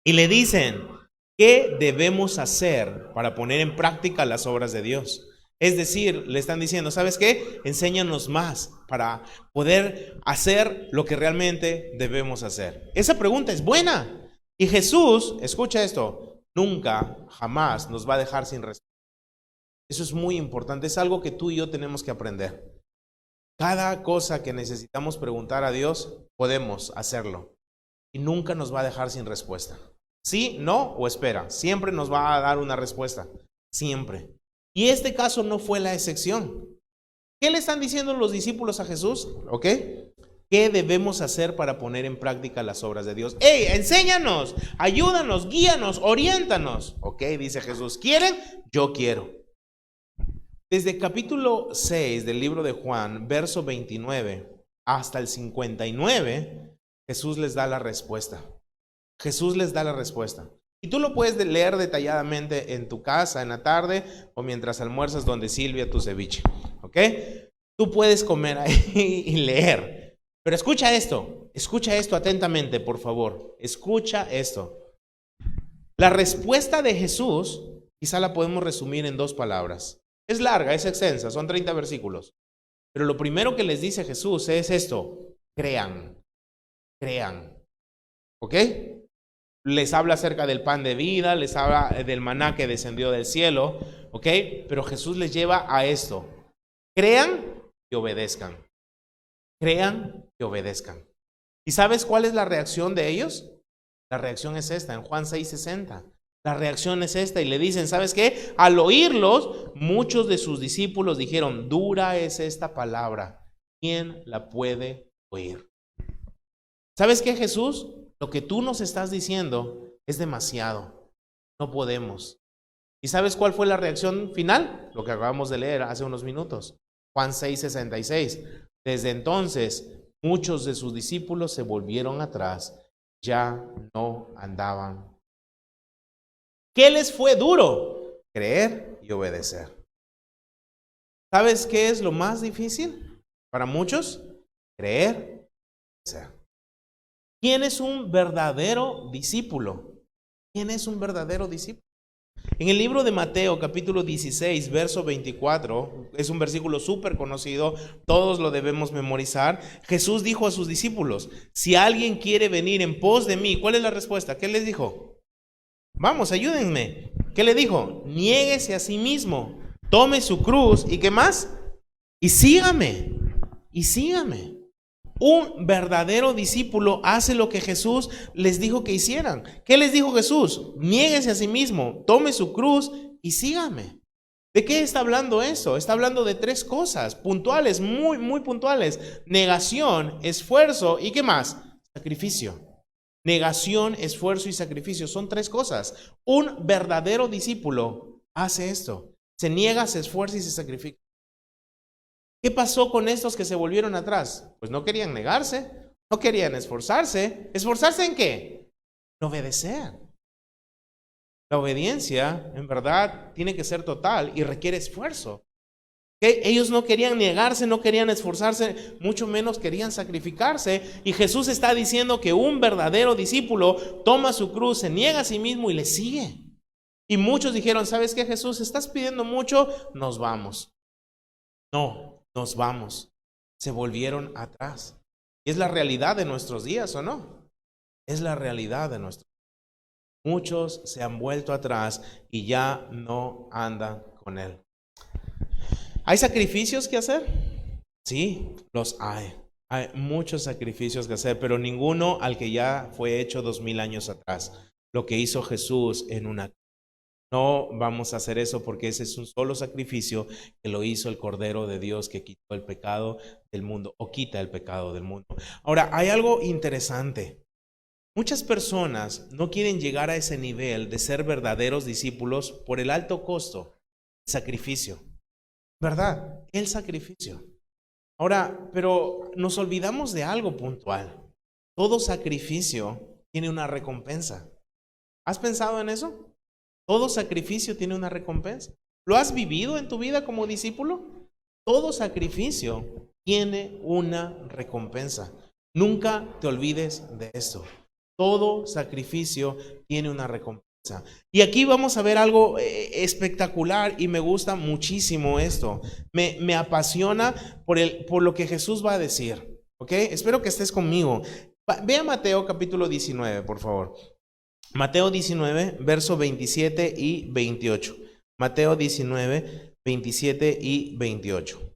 y le dicen, ¿qué debemos hacer para poner en práctica las obras de Dios? Es decir, le están diciendo, ¿sabes qué? Enséñanos más para poder hacer lo que realmente debemos hacer. Esa pregunta es buena. Y Jesús, escucha esto, nunca, jamás nos va a dejar sin respuesta. Eso es muy importante, es algo que tú y yo tenemos que aprender. Cada cosa que necesitamos preguntar a Dios, podemos hacerlo. Y nunca nos va a dejar sin respuesta. Sí, no o espera. Siempre nos va a dar una respuesta. Siempre. Y este caso no fue la excepción. ¿Qué le están diciendo los discípulos a Jesús? ¿Ok? ¿Qué debemos hacer para poner en práctica las obras de Dios? ¡Ey, enséñanos! Ayúdanos, guíanos, oriéntanos. ¿Ok? Dice Jesús. ¿Quieren? Yo quiero. Desde capítulo 6 del libro de Juan, verso 29 hasta el 59, Jesús les da la respuesta. Jesús les da la respuesta. Y tú lo puedes leer detalladamente en tu casa, en la tarde, o mientras almuerzas donde Silvia tu ceviche. ¿Ok? Tú puedes comer ahí y leer. Pero escucha esto atentamente, por favor. Escucha esto. La respuesta de Jesús, quizá la podemos resumir en 2 palabras. Es larga, es extensa, son 30 versículos. Pero lo primero que les dice Jesús es esto: crean. ¿Ok? Les habla acerca del pan de vida, les habla del maná que descendió del cielo, ¿ok? Pero Jesús les lleva a esto: crean y obedezcan. Crean y obedezcan. ¿Y sabes cuál es la reacción de ellos? La reacción es esta, en Juan 6:60. La reacción es esta y le dicen, ¿sabes qué? Al oírlos, muchos de sus discípulos dijeron, dura es esta palabra, ¿quién la puede oír? ¿Sabes qué, Jesús? Lo que tú nos estás diciendo es demasiado. No podemos. ¿Y sabes cuál fue la reacción final? Lo que acabamos de leer hace unos minutos. Juan 6:66. Desde entonces muchos de sus discípulos se volvieron atrás, ya no andaban. ¿Qué les fue duro? Creer y obedecer. ¿Sabes qué es lo más difícil para muchos? Creer y obedecer. ¿Quién es un verdadero discípulo? ¿Quién es un verdadero discípulo? En el libro de Mateo, capítulo 16, verso 24, es un versículo súper conocido, todos lo debemos memorizar. Jesús dijo a sus discípulos, si alguien quiere venir en pos de mí, ¿cuál es la respuesta? ¿Qué les dijo? Vamos, ayúdenme. ¿Qué le dijo? Niéguese a sí mismo, tome su cruz, ¿y qué más? Y sígame, y sígame. Un verdadero discípulo hace lo que Jesús les dijo que hicieran. ¿Qué les dijo Jesús? Niéguese a sí mismo, tome su cruz y sígame. ¿De qué está hablando eso? Está hablando de tres cosas puntuales, muy, muy puntuales. Negación, esfuerzo y ¿qué más? Sacrificio. Negación, esfuerzo y sacrificio. Son tres cosas. Un verdadero discípulo hace esto. Se niega, se esfuerza y se sacrifica. ¿Qué pasó con estos que se volvieron atrás? Pues no querían negarse, no querían esforzarse. ¿Esforzarse en qué? En obedecer. La obediencia, en verdad, tiene que ser total y requiere esfuerzo. ¿Okay? Ellos no querían negarse, no querían esforzarse, mucho menos querían sacrificarse. Y Jesús está diciendo que un verdadero discípulo toma su cruz, se niega a sí mismo y le sigue. Y muchos dijeron, ¿sabes qué, Jesús? Estás pidiendo mucho, nos vamos. No. Nos vamos. Se volvieron atrás. ¿Y es la realidad de nuestros días o no? Es la realidad de nuestros días. Muchos se han vuelto atrás y ya no andan con Él. ¿Hay sacrificios que hacer? Sí, los hay. Hay muchos sacrificios que hacer, pero ninguno al que ya fue hecho 2000 años atrás. Lo que hizo Jesús en una. No vamos a hacer eso porque ese es un solo sacrificio que lo hizo el Cordero de Dios que quitó el pecado del mundo o quita el pecado del mundo. Ahora, hay algo interesante. Muchas personas no quieren llegar a ese nivel de ser verdaderos discípulos por el alto costo, el sacrificio. ¿Verdad? El sacrificio. Ahora, pero nos olvidamos de algo puntual. Todo sacrificio tiene una recompensa. ¿Has pensado en eso? Todo sacrificio tiene una recompensa. ¿Lo has vivido en tu vida como discípulo? Todo sacrificio tiene una recompensa. Nunca te olvides de esto. Todo sacrificio tiene una recompensa. Y aquí vamos a ver algo espectacular y me gusta muchísimo esto. Me apasiona por lo que Jesús va a decir. ¿Ok? Espero que estés conmigo. Ve a Mateo capítulo 19, por favor. Mateo 19, verso 27 y 28. Mateo 19, 27 y 28.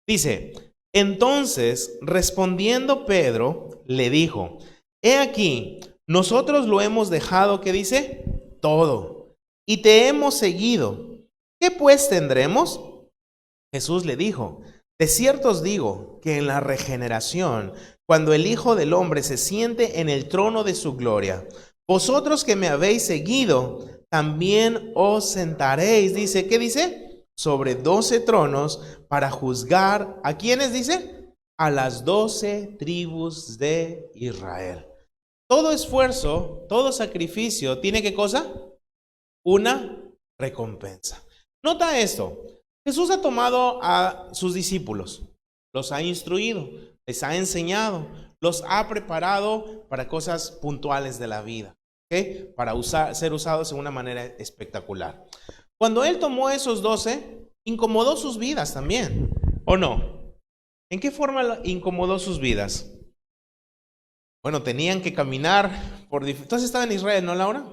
Dice, entonces respondiendo Pedro le dijo, he aquí, nosotros lo hemos dejado, ¿qué dice? Todo, y te hemos seguido. ¿Qué pues tendremos? Jesús le dijo, de cierto os digo que en la regeneración, cuando el Hijo del Hombre se siente en el trono de su gloria, vosotros que me habéis seguido, también os sentaréis, dice, ¿qué dice? Sobre 12 tronos para juzgar, ¿a quiénes dice? A las 12 tribus de Israel. Todo esfuerzo, todo sacrificio, ¿tiene qué cosa? Una recompensa. Nota esto, Jesús ha tomado a sus discípulos, los ha instruido, les ha enseñado, los ha preparado para cosas puntuales de la vida, ¿okay? Para ser usados de una manera espectacular. Cuando Él tomó esos 12, incomodó sus vidas también, ¿o no? ¿En qué forma incomodó sus vidas? Bueno, tenían que caminar por... ¿Tú has estado en Israel, no, Laura?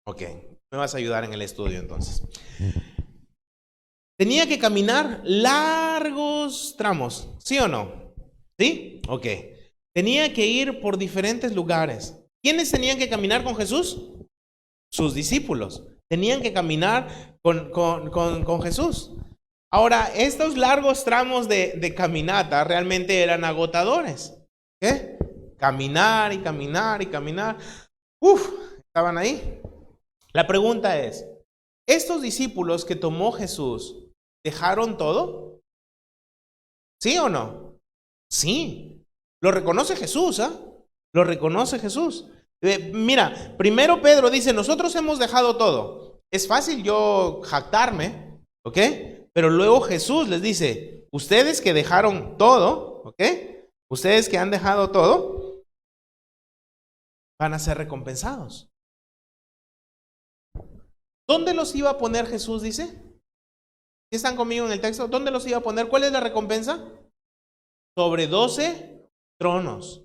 Ok, me vas a ayudar en el estudio entonces. Tenía que caminar largos tramos, ¿sí o no? ¿Sí? Ok. Tenía que ir por diferentes lugares. ¿Quiénes tenían que caminar con Jesús? Sus discípulos. Tenían que caminar con Jesús. Ahora, estos largos tramos de caminata realmente eran agotadores. ¿Qué? Caminar y caminar y caminar. ¿Estaban ahí? La pregunta es, ¿estos discípulos que tomó Jesús dejaron todo? ¿Sí o no? Sí, lo reconoce Jesús, ¿ah? Lo reconoce Jesús. Mira, primero Pedro dice, nosotros hemos dejado todo. Es fácil yo jactarme, ¿ok? Pero luego Jesús les dice, ustedes que dejaron todo, ¿ok? Ustedes que han dejado todo, van a ser recompensados. ¿Dónde los iba a poner Jesús, dice? ¿Sí están conmigo en el texto? ¿Dónde los iba a poner? ¿Cuál es la recompensa? Sobre 12 tronos.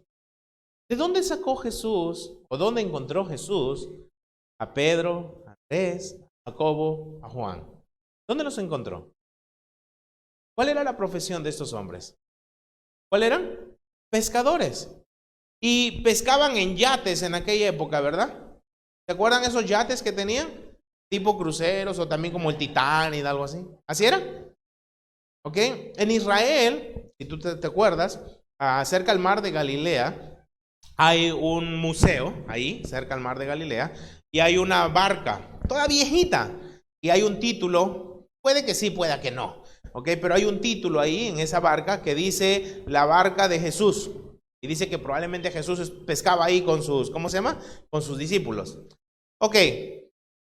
¿De dónde sacó Jesús, o dónde encontró Jesús a Pedro, a Andrés, a Jacobo, a Juan? ¿Dónde los encontró? ¿Cuál era la profesión de estos hombres? ¿Cuál eran? Pescadores. Y pescaban en yates en aquella época, ¿verdad? ¿Se acuerdan esos yates que tenían? Tipo cruceros o también como el Titanic, algo así. ¿Así era? ¿Ok? En Israel, si tú te acuerdas, cerca al mar de Galilea, hay un museo ahí, cerca al mar de Galilea, y hay una barca, toda viejita, y hay un título, puede que sí, pueda que no, ¿ok? Pero hay un título ahí en esa barca que dice la barca de Jesús, y dice que probablemente Jesús pescaba ahí con sus, ¿cómo se llama? Con sus discípulos. Ok,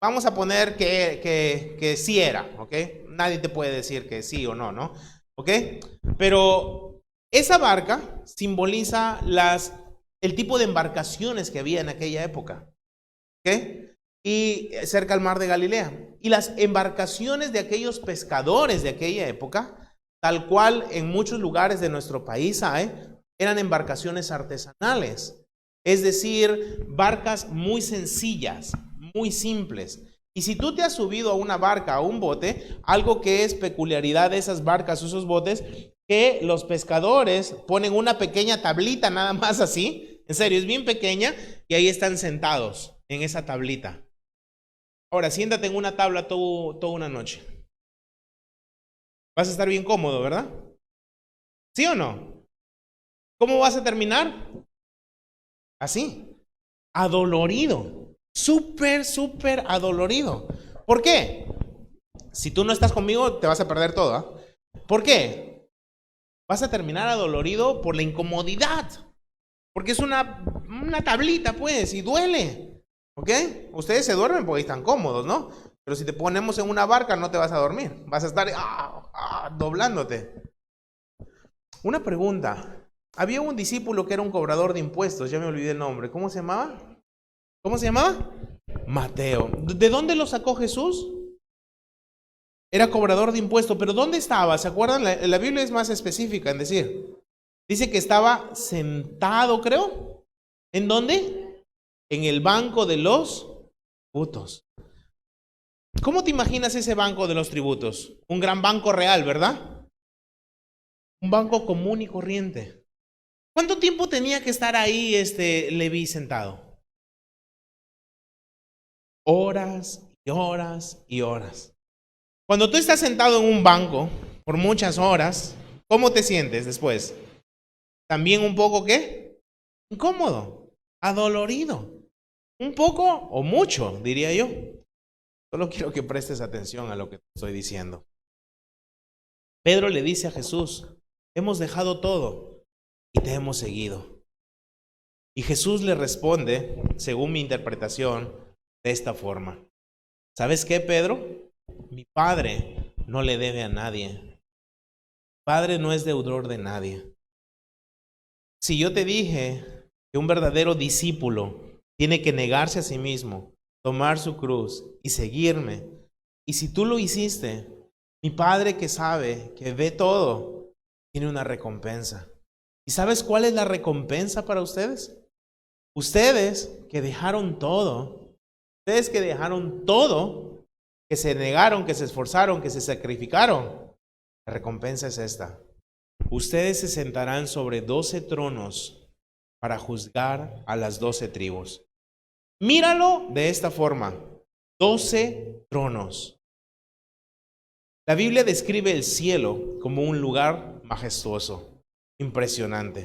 vamos a poner que sí era, ¿ok? Nadie te puede decir que sí o no, ¿no? ¿Ok? Pero esa barca simboliza el tipo de embarcaciones que había en aquella época, ¿ok? Y cerca al mar de Galilea. Y las embarcaciones de aquellos pescadores de aquella época, tal cual en muchos lugares de nuestro país hay, eran embarcaciones artesanales. Es decir, barcas muy sencillas, muy simples. Y si tú te has subido a una barca, a un bote, algo que es peculiaridad de esas barcas o esos botes, que los pescadores ponen una pequeña tablita nada más así, en serio, es bien pequeña, y ahí están sentados en esa tablita. Ahora, siéntate en una tabla toda una noche. Vas a estar bien cómodo, ¿verdad? ¿Sí o no? ¿Cómo vas a terminar? Así, adolorido, súper adolorido. ¿Por qué? Si tú no estás conmigo, te vas a perder todo, ¿eh? ¿Por qué? Vas a terminar adolorido por la incomodidad. Porque es una tablita, pues, y duele. ¿Ok? Ustedes se duermen porque están cómodos, ¿no? Pero si te ponemos en una barca, no te vas a dormir. Vas a estar doblándote. Una pregunta. Había un discípulo que era un cobrador de impuestos. Ya me olvidé el nombre. ¿Cómo se llamaba? ¿Cómo se llamaba? Mateo. ¿De dónde lo sacó Jesús? Era cobrador de impuestos, pero ¿dónde estaba? ¿Se acuerdan? La Biblia es más específica en decir. Dice que estaba sentado, creo. ¿En dónde? En el banco de los tributos. ¿Cómo te imaginas ese banco de los tributos? Un gran banco real, ¿verdad? Un banco común y corriente. ¿Cuánto tiempo tenía que estar ahí Leví sentado? Horas y horas y horas. Cuando tú estás sentado en un banco por muchas horas, ¿cómo te sientes después? También un poco, ¿qué? Incómodo, adolorido. Un poco o mucho, diría yo. Solo quiero que prestes atención a lo que te estoy diciendo. Pedro le dice a Jesús, hemos dejado todo y te hemos seguido. Y Jesús le responde, según mi interpretación, de esta forma. ¿Sabes qué, Pedro? Mi Padre no le debe a nadie. Mi Padre no es deudor de nadie. Si yo te dije que un verdadero discípulo tiene que negarse a sí mismo, tomar su cruz y seguirme, y si tú lo hiciste, mi Padre que sabe, que ve todo, tiene una recompensa. ¿Y sabes cuál es la recompensa para ustedes? Ustedes que dejaron todo, que se negaron, que se esforzaron, que se sacrificaron, la recompensa es esta. Ustedes se sentarán sobre 12 tronos para juzgar a las 12 tribus. Míralo de esta forma, 12 tronos. La Biblia describe el cielo como un lugar majestuoso, impresionante.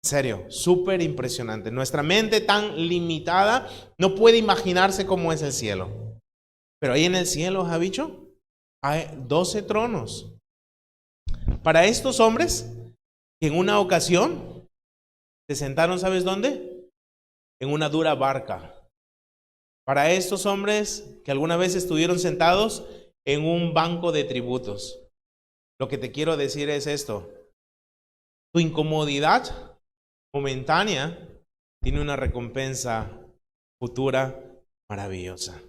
En serio, súper impresionante. Nuestra mente tan limitada no puede imaginarse cómo es el cielo. Pero ahí en el cielo, Javicho, hay 12 tronos. Para estos hombres, que en una ocasión se sentaron, ¿sabes dónde? En una dura barca. Para estos hombres que alguna vez estuvieron sentados en un banco de tributos. Lo que te quiero decir es esto: tu incomodidad momentánea tiene una recompensa futura maravillosa.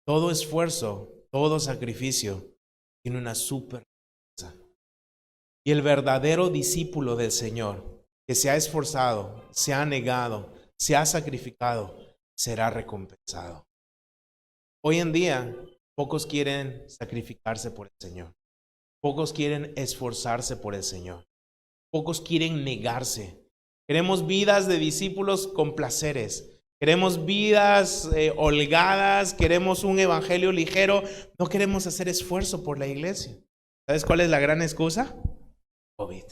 Todo esfuerzo, todo sacrificio tiene una super recompensa. Y el verdadero discípulo del Señor, que se ha esforzado, se ha negado, se ha sacrificado, será recompensado. Hoy en día, pocos quieren sacrificarse por el Señor. Pocos quieren esforzarse por el Señor. Pocos quieren negarse. Queremos vidas de discípulos con placeres. Queremos vidas holgadas. Queremos un evangelio ligero. No queremos hacer esfuerzo por la iglesia. ¿Sabes cuál es la gran excusa? COVID.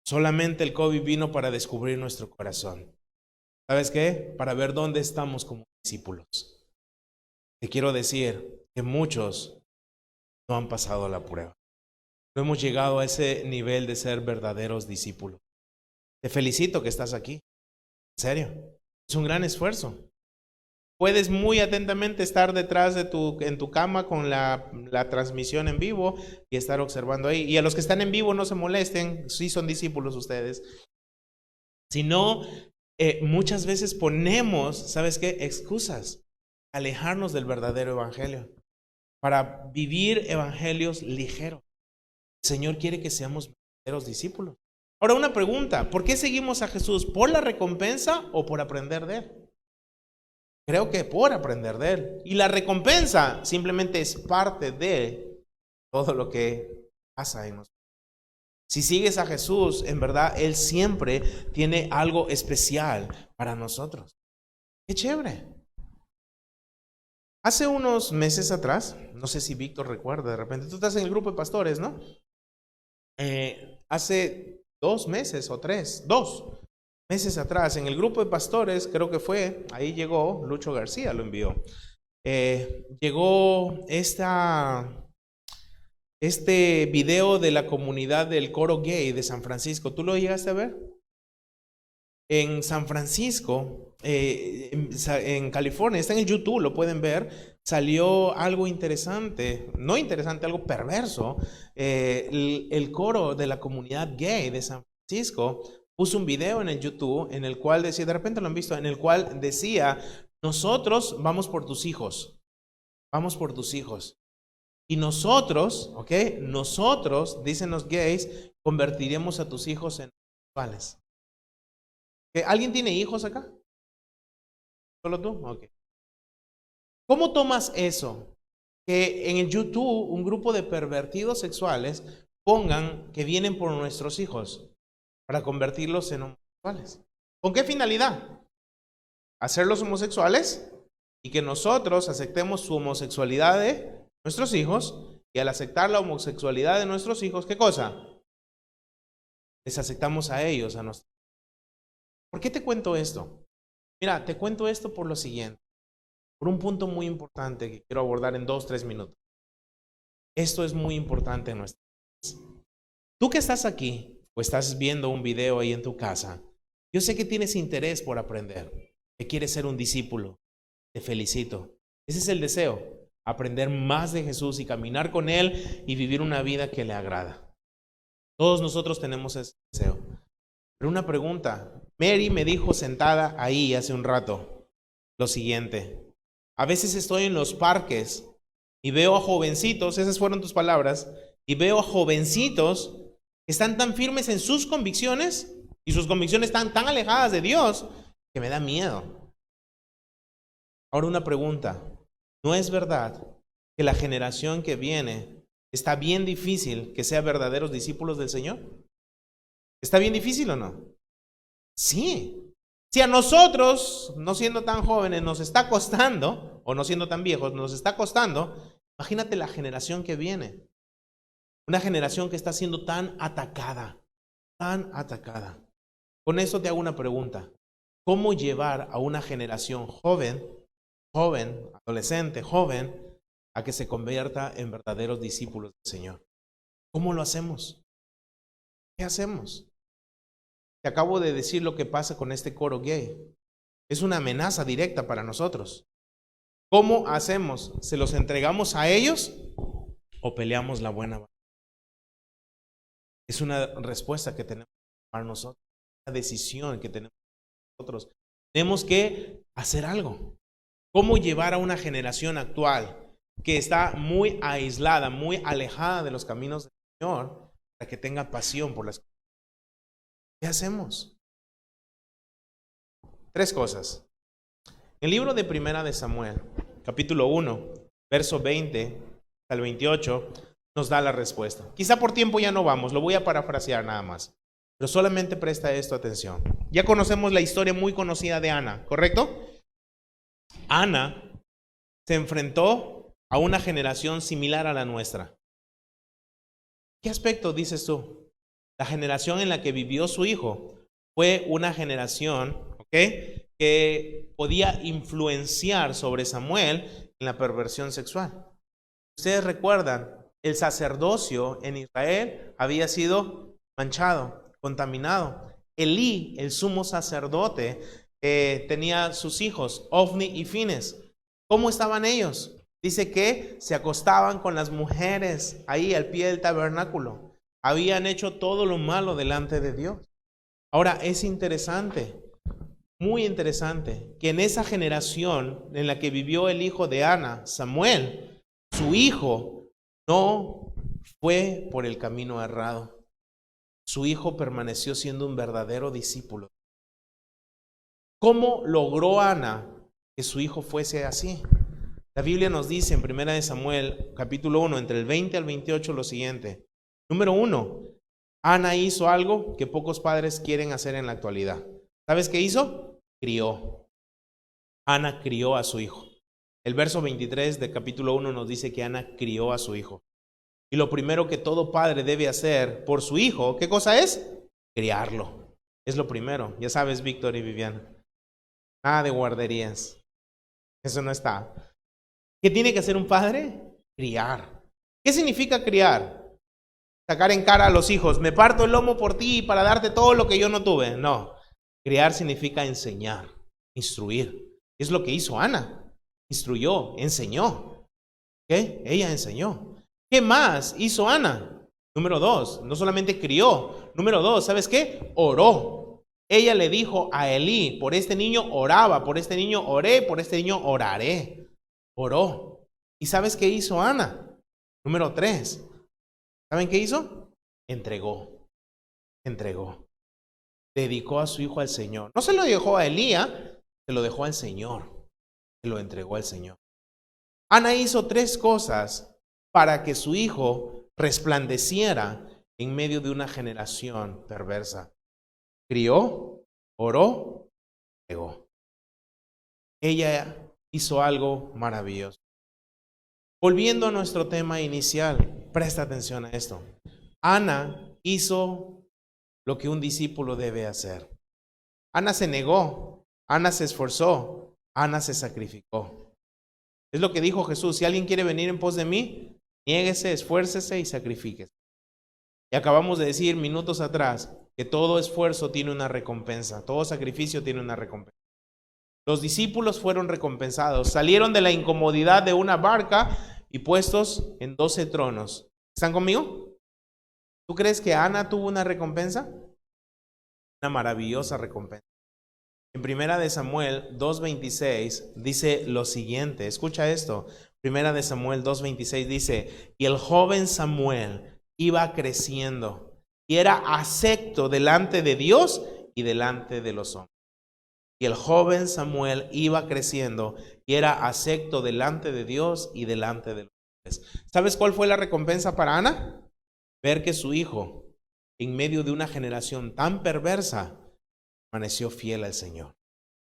Solamente el COVID vino para descubrir nuestro corazón. ¿Sabes qué? Para ver dónde estamos como discípulos. Te quiero decir que muchos no han pasado la prueba. No hemos llegado a ese nivel de ser verdaderos discípulos. Te felicito que estás aquí. En serio. Es un gran esfuerzo. Puedes muy atentamente estar detrás de en tu cama con la transmisión en vivo y estar observando ahí. Y a los que están en vivo no se molesten, sí son discípulos ustedes. Si no, muchas veces ponemos, ¿sabes qué? Excusas. Alejarnos del verdadero evangelio. Para vivir evangelios ligeros. El Señor quiere que seamos verdaderos discípulos. Ahora una pregunta, ¿por qué seguimos a Jesús? ¿Por la recompensa o por aprender de Él? Creo que por aprender de Él. Y la recompensa simplemente es parte de todo lo que pasa en nosotros. Si sigues a Jesús, en verdad, Él siempre tiene algo especial para nosotros. ¡Qué chévere! Hace unos meses atrás, no sé si Víctor recuerda de repente, tú estás en el grupo de pastores, ¿no? Hace 2 meses o 2 meses atrás, en el grupo de pastores, creo que fue, ahí llegó, Lucho García lo envió, llegó este video de la comunidad del coro gay de San Francisco. ¿Tú lo llegaste a ver? En San Francisco, en California, está en el YouTube, lo pueden ver, salió algo interesante, no interesante, algo perverso. El coro de la comunidad gay de San Francisco puso un video en el YouTube en el cual decía, de repente lo han visto, en el cual decía, nosotros vamos por tus hijos, vamos por tus hijos. Y nosotros, ¿ok? Nosotros, dicen los gays, convertiremos a tus hijos en homosexuales. ¿Alguien tiene hijos acá? ¿Solo tú? Ok. ¿Cómo tomas eso? Que en el YouTube un grupo de pervertidos sexuales pongan que vienen por nuestros hijos para convertirlos en homosexuales. ¿Con qué finalidad? Hacerlos homosexuales y que nosotros aceptemos su homosexualidad de nuestros hijos, y al aceptar la homosexualidad de nuestros hijos, ¿qué cosa? Les aceptamos a ellos, a nosotros. ¿Por qué te cuento esto? Mira, te cuento esto por lo siguiente, por un punto muy importante que quiero abordar en 2-3 minutos. Esto es muy importante en nuestras vidas. Tú que estás aquí o estás viendo un video ahí en tu casa, yo sé que tienes interés por aprender, que quieres ser un discípulo. Te felicito. Ese es el deseo, aprender más de Jesús y caminar con Él y vivir una vida que le agrada. Todos nosotros tenemos ese deseo. Pero una pregunta, Mary me dijo sentada ahí hace un rato lo siguiente: a veces estoy en los parques y veo a jovencitos, esas fueron tus palabras, y veo a jovencitos que están tan firmes en sus convicciones y sus convicciones están tan alejadas de Dios que me da miedo. Ahora una pregunta, ¿no es verdad que la generación que viene está bien difícil que sea verdaderos discípulos del Señor? ¿Está bien difícil o no? Sí. Si a nosotros, no siendo tan jóvenes, nos está costando, o no siendo tan viejos, nos está costando, imagínate la generación que viene. Una generación que está siendo tan atacada, tan atacada. Con eso te hago una pregunta. ¿Cómo llevar a una generación joven, adolescente, joven, a que se convierta en verdaderos discípulos del Señor? ¿Cómo lo hacemos? ¿Qué hacemos? Te acabo de decir lo que pasa con este coro gay. Es una amenaza directa para nosotros. ¿Cómo hacemos? ¿Se los entregamos a ellos o peleamos la buena batalla? Es una respuesta que tenemos para nosotros, una decisión que tenemos nosotros. Tenemos que hacer algo. ¿Cómo llevar a una generación actual que está muy aislada, muy alejada de los caminos del Señor, para que tenga pasión por las cosas? ¿Qué hacemos? 3 cosas. El libro de Primera de Samuel, capítulo 1, verso 20 al 28, nos da la respuesta. Quizá por tiempo ya no vamos, lo voy a parafrasear nada más, pero solamente presta esto atención. Ya conocemos la historia muy conocida de Ana, ¿correcto? Ana se enfrentó a una generación similar a la nuestra. ¿Qué aspecto dices tú? La generación en la que vivió su hijo fue una generación, que podía influenciar sobre Samuel en la perversión sexual. Ustedes recuerdan, el sacerdocio en Israel había sido manchado, contaminado. Elí, el sumo sacerdote, tenía sus hijos, Ofni y Fines. ¿Cómo estaban ellos? Dice que se acostaban con las mujeres ahí al pie del tabernáculo. Habían hecho todo lo malo delante de Dios. Ahora es interesante, muy interesante, que en esa generación en la que vivió el hijo de Ana, Samuel, su hijo no fue por el camino errado. Su hijo permaneció siendo un verdadero discípulo. ¿Cómo logró Ana que su hijo fuese así? La Biblia nos dice en 1 Samuel, capítulo 1, entre el 20 al 28, lo siguiente. Número 1, Ana hizo algo que pocos padres quieren hacer en la actualidad. ¿Sabes qué hizo? Crió. Ana crió a su hijo. El verso 23 del capítulo 1 nos dice que Ana crió a su hijo. Y lo primero que todo padre debe hacer por su hijo, ¿qué cosa es? Criarlo. Es lo primero. Ya sabes, Víctor y Viviana. Nada de guarderías. Eso no está. ¿Qué tiene que hacer un padre? Criar. ¿Qué significa criar? Sacar en cara a los hijos. Me parto el lomo por ti para darte todo lo que yo no tuve. No. Criar significa enseñar, instruir. Es lo que hizo Ana. Instruyó, enseñó. ¿Qué? Ella enseñó. ¿Qué más hizo Ana? Número 2, no solamente crió. Número 2, ¿sabes qué? Oró. Ella le dijo a Elí, por este niño oraba, por este niño oré, por este niño oraré. Oró. ¿Y sabes qué hizo Ana? Número 3, ¿saben qué hizo? Entregó. Dedicó a su hijo al Señor. No se lo dejó a Elía, se lo dejó al Señor. Se lo entregó al Señor. Ana hizo 3 cosas para que su hijo resplandeciera en medio de una generación perversa. Crió, oró, entregó. Ella hizo algo maravilloso. Volviendo a nuestro tema inicial, presta atención a esto. Ana hizo lo que un discípulo debe hacer. Ana se negó, Ana se esforzó, Ana se sacrificó. Es lo que dijo Jesús: si alguien quiere venir en pos de mí, niéguese, esfuércese y sacrifíquese. Y acabamos de decir minutos atrás que todo esfuerzo tiene una recompensa, todo sacrificio tiene una recompensa. Los discípulos fueron recompensados, salieron de la incomodidad de una barca y puestos en 12 tronos. ¿Están conmigo? ¿Tú crees que Ana tuvo una recompensa? Una maravillosa recompensa. En 1 Samuel 2:26 dice lo siguiente, escucha esto. 1 Samuel 2:26 dice: y el joven Samuel iba creciendo y era acepto delante de Dios y delante de los hombres. Y el joven Samuel iba creciendo y era acepto delante de Dios y delante de los hombres. ¿Sabes cuál fue la recompensa para Ana? Ver que su hijo, en medio de una generación tan perversa, permaneció fiel al Señor.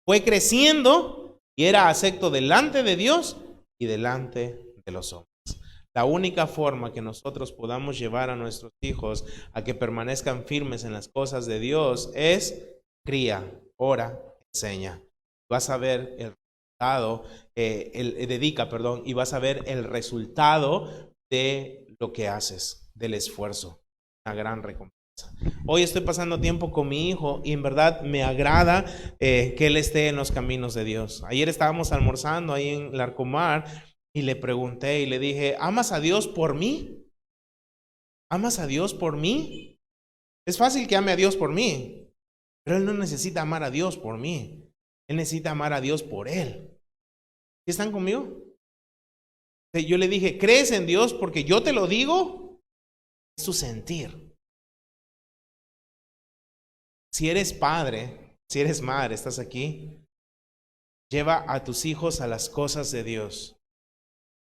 Fue creciendo y era acepto delante de Dios y delante de los hombres. La única forma que nosotros podamos llevar a nuestros hijos a que permanezcan firmes en las cosas de Dios es cría, ora, enseña. Vas a ver el resultado, y vas a ver el resultado de lo que haces, del esfuerzo. Una gran recompensa. Hoy estoy pasando tiempo con mi hijo y en verdad me agrada que él esté en los caminos de Dios. Ayer estábamos almorzando ahí en Larcomar y le pregunté y le dije, ¿amas a Dios por mí? ¿Amas a Dios por mí? Es fácil que ame a Dios por mí, pero él no necesita amar a Dios por mí. Él necesita amar a Dios por él. ¿Sí están conmigo? Yo le dije, ¿crees en Dios porque yo te lo digo? Es tu sentir. Si eres padre, si eres madre, estás aquí, lleva a tus hijos a las cosas de Dios.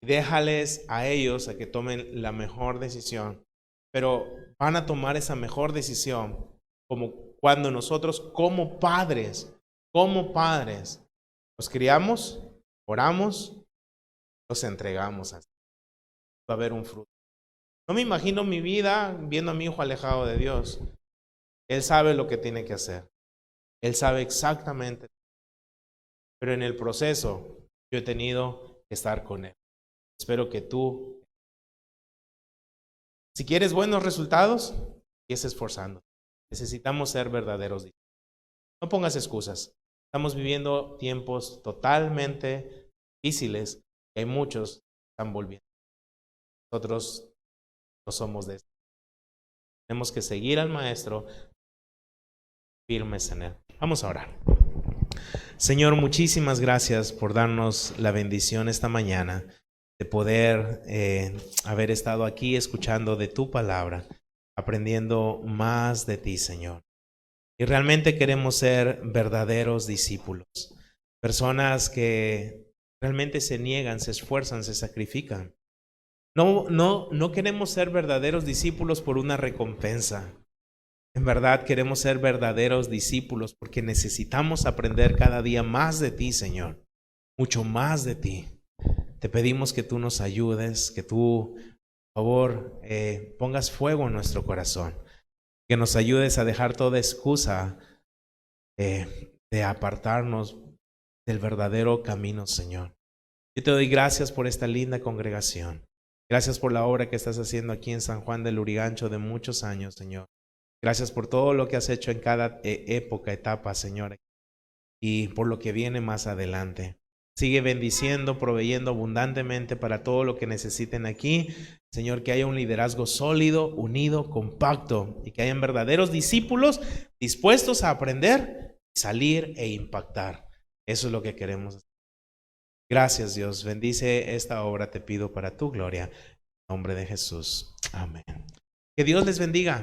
Déjales a ellos a que tomen la mejor decisión. Pero van a tomar esa mejor decisión como cuando nosotros como padres, los criamos, oramos, los entregamos así. Va a haber un fruto. No me imagino mi vida viendo a mi hijo alejado de Dios. Él sabe lo que tiene que hacer. Él sabe exactamente. Pero en el proceso yo he tenido que estar con él. Espero que tú, si quieres buenos resultados, estés esforzando. Necesitamos ser verdaderos. No pongas excusas. Estamos viviendo tiempos totalmente difíciles y hay muchos que están volviendo. Nosotros no somos de eso. Tenemos que seguir al Maestro firmes en él. Vamos a orar. Señor, muchísimas gracias por darnos la bendición esta mañana de poder haber estado aquí escuchando de tu palabra, aprendiendo más de ti, Señor. Y realmente queremos ser verdaderos discípulos, personas que realmente se niegan, se esfuerzan, se sacrifican. No queremos ser verdaderos discípulos por una recompensa. En verdad queremos ser verdaderos discípulos porque necesitamos aprender cada día más de ti, Señor, mucho más de ti. Te pedimos que tú nos ayudes, que tú, por favor, pongas fuego en nuestro corazón, que nos ayudes a dejar toda excusa de apartarnos del verdadero camino, Señor. Yo te doy gracias por esta linda congregación. Gracias por la obra que estás haciendo aquí en San Juan del Lurigancho de muchos años, Señor. Gracias por todo lo que has hecho en cada época, etapa, Señor, y por lo que viene más adelante. Sigue bendiciendo, proveyendo abundantemente para todo lo que necesiten aquí. Señor, que haya un liderazgo sólido, unido, compacto y que hayan verdaderos discípulos dispuestos a aprender, salir e impactar. Eso es lo que queremos hacer. Gracias, Dios. Bendice esta obra, te pido para tu gloria. En nombre de Jesús. Amén. Que Dios les bendiga.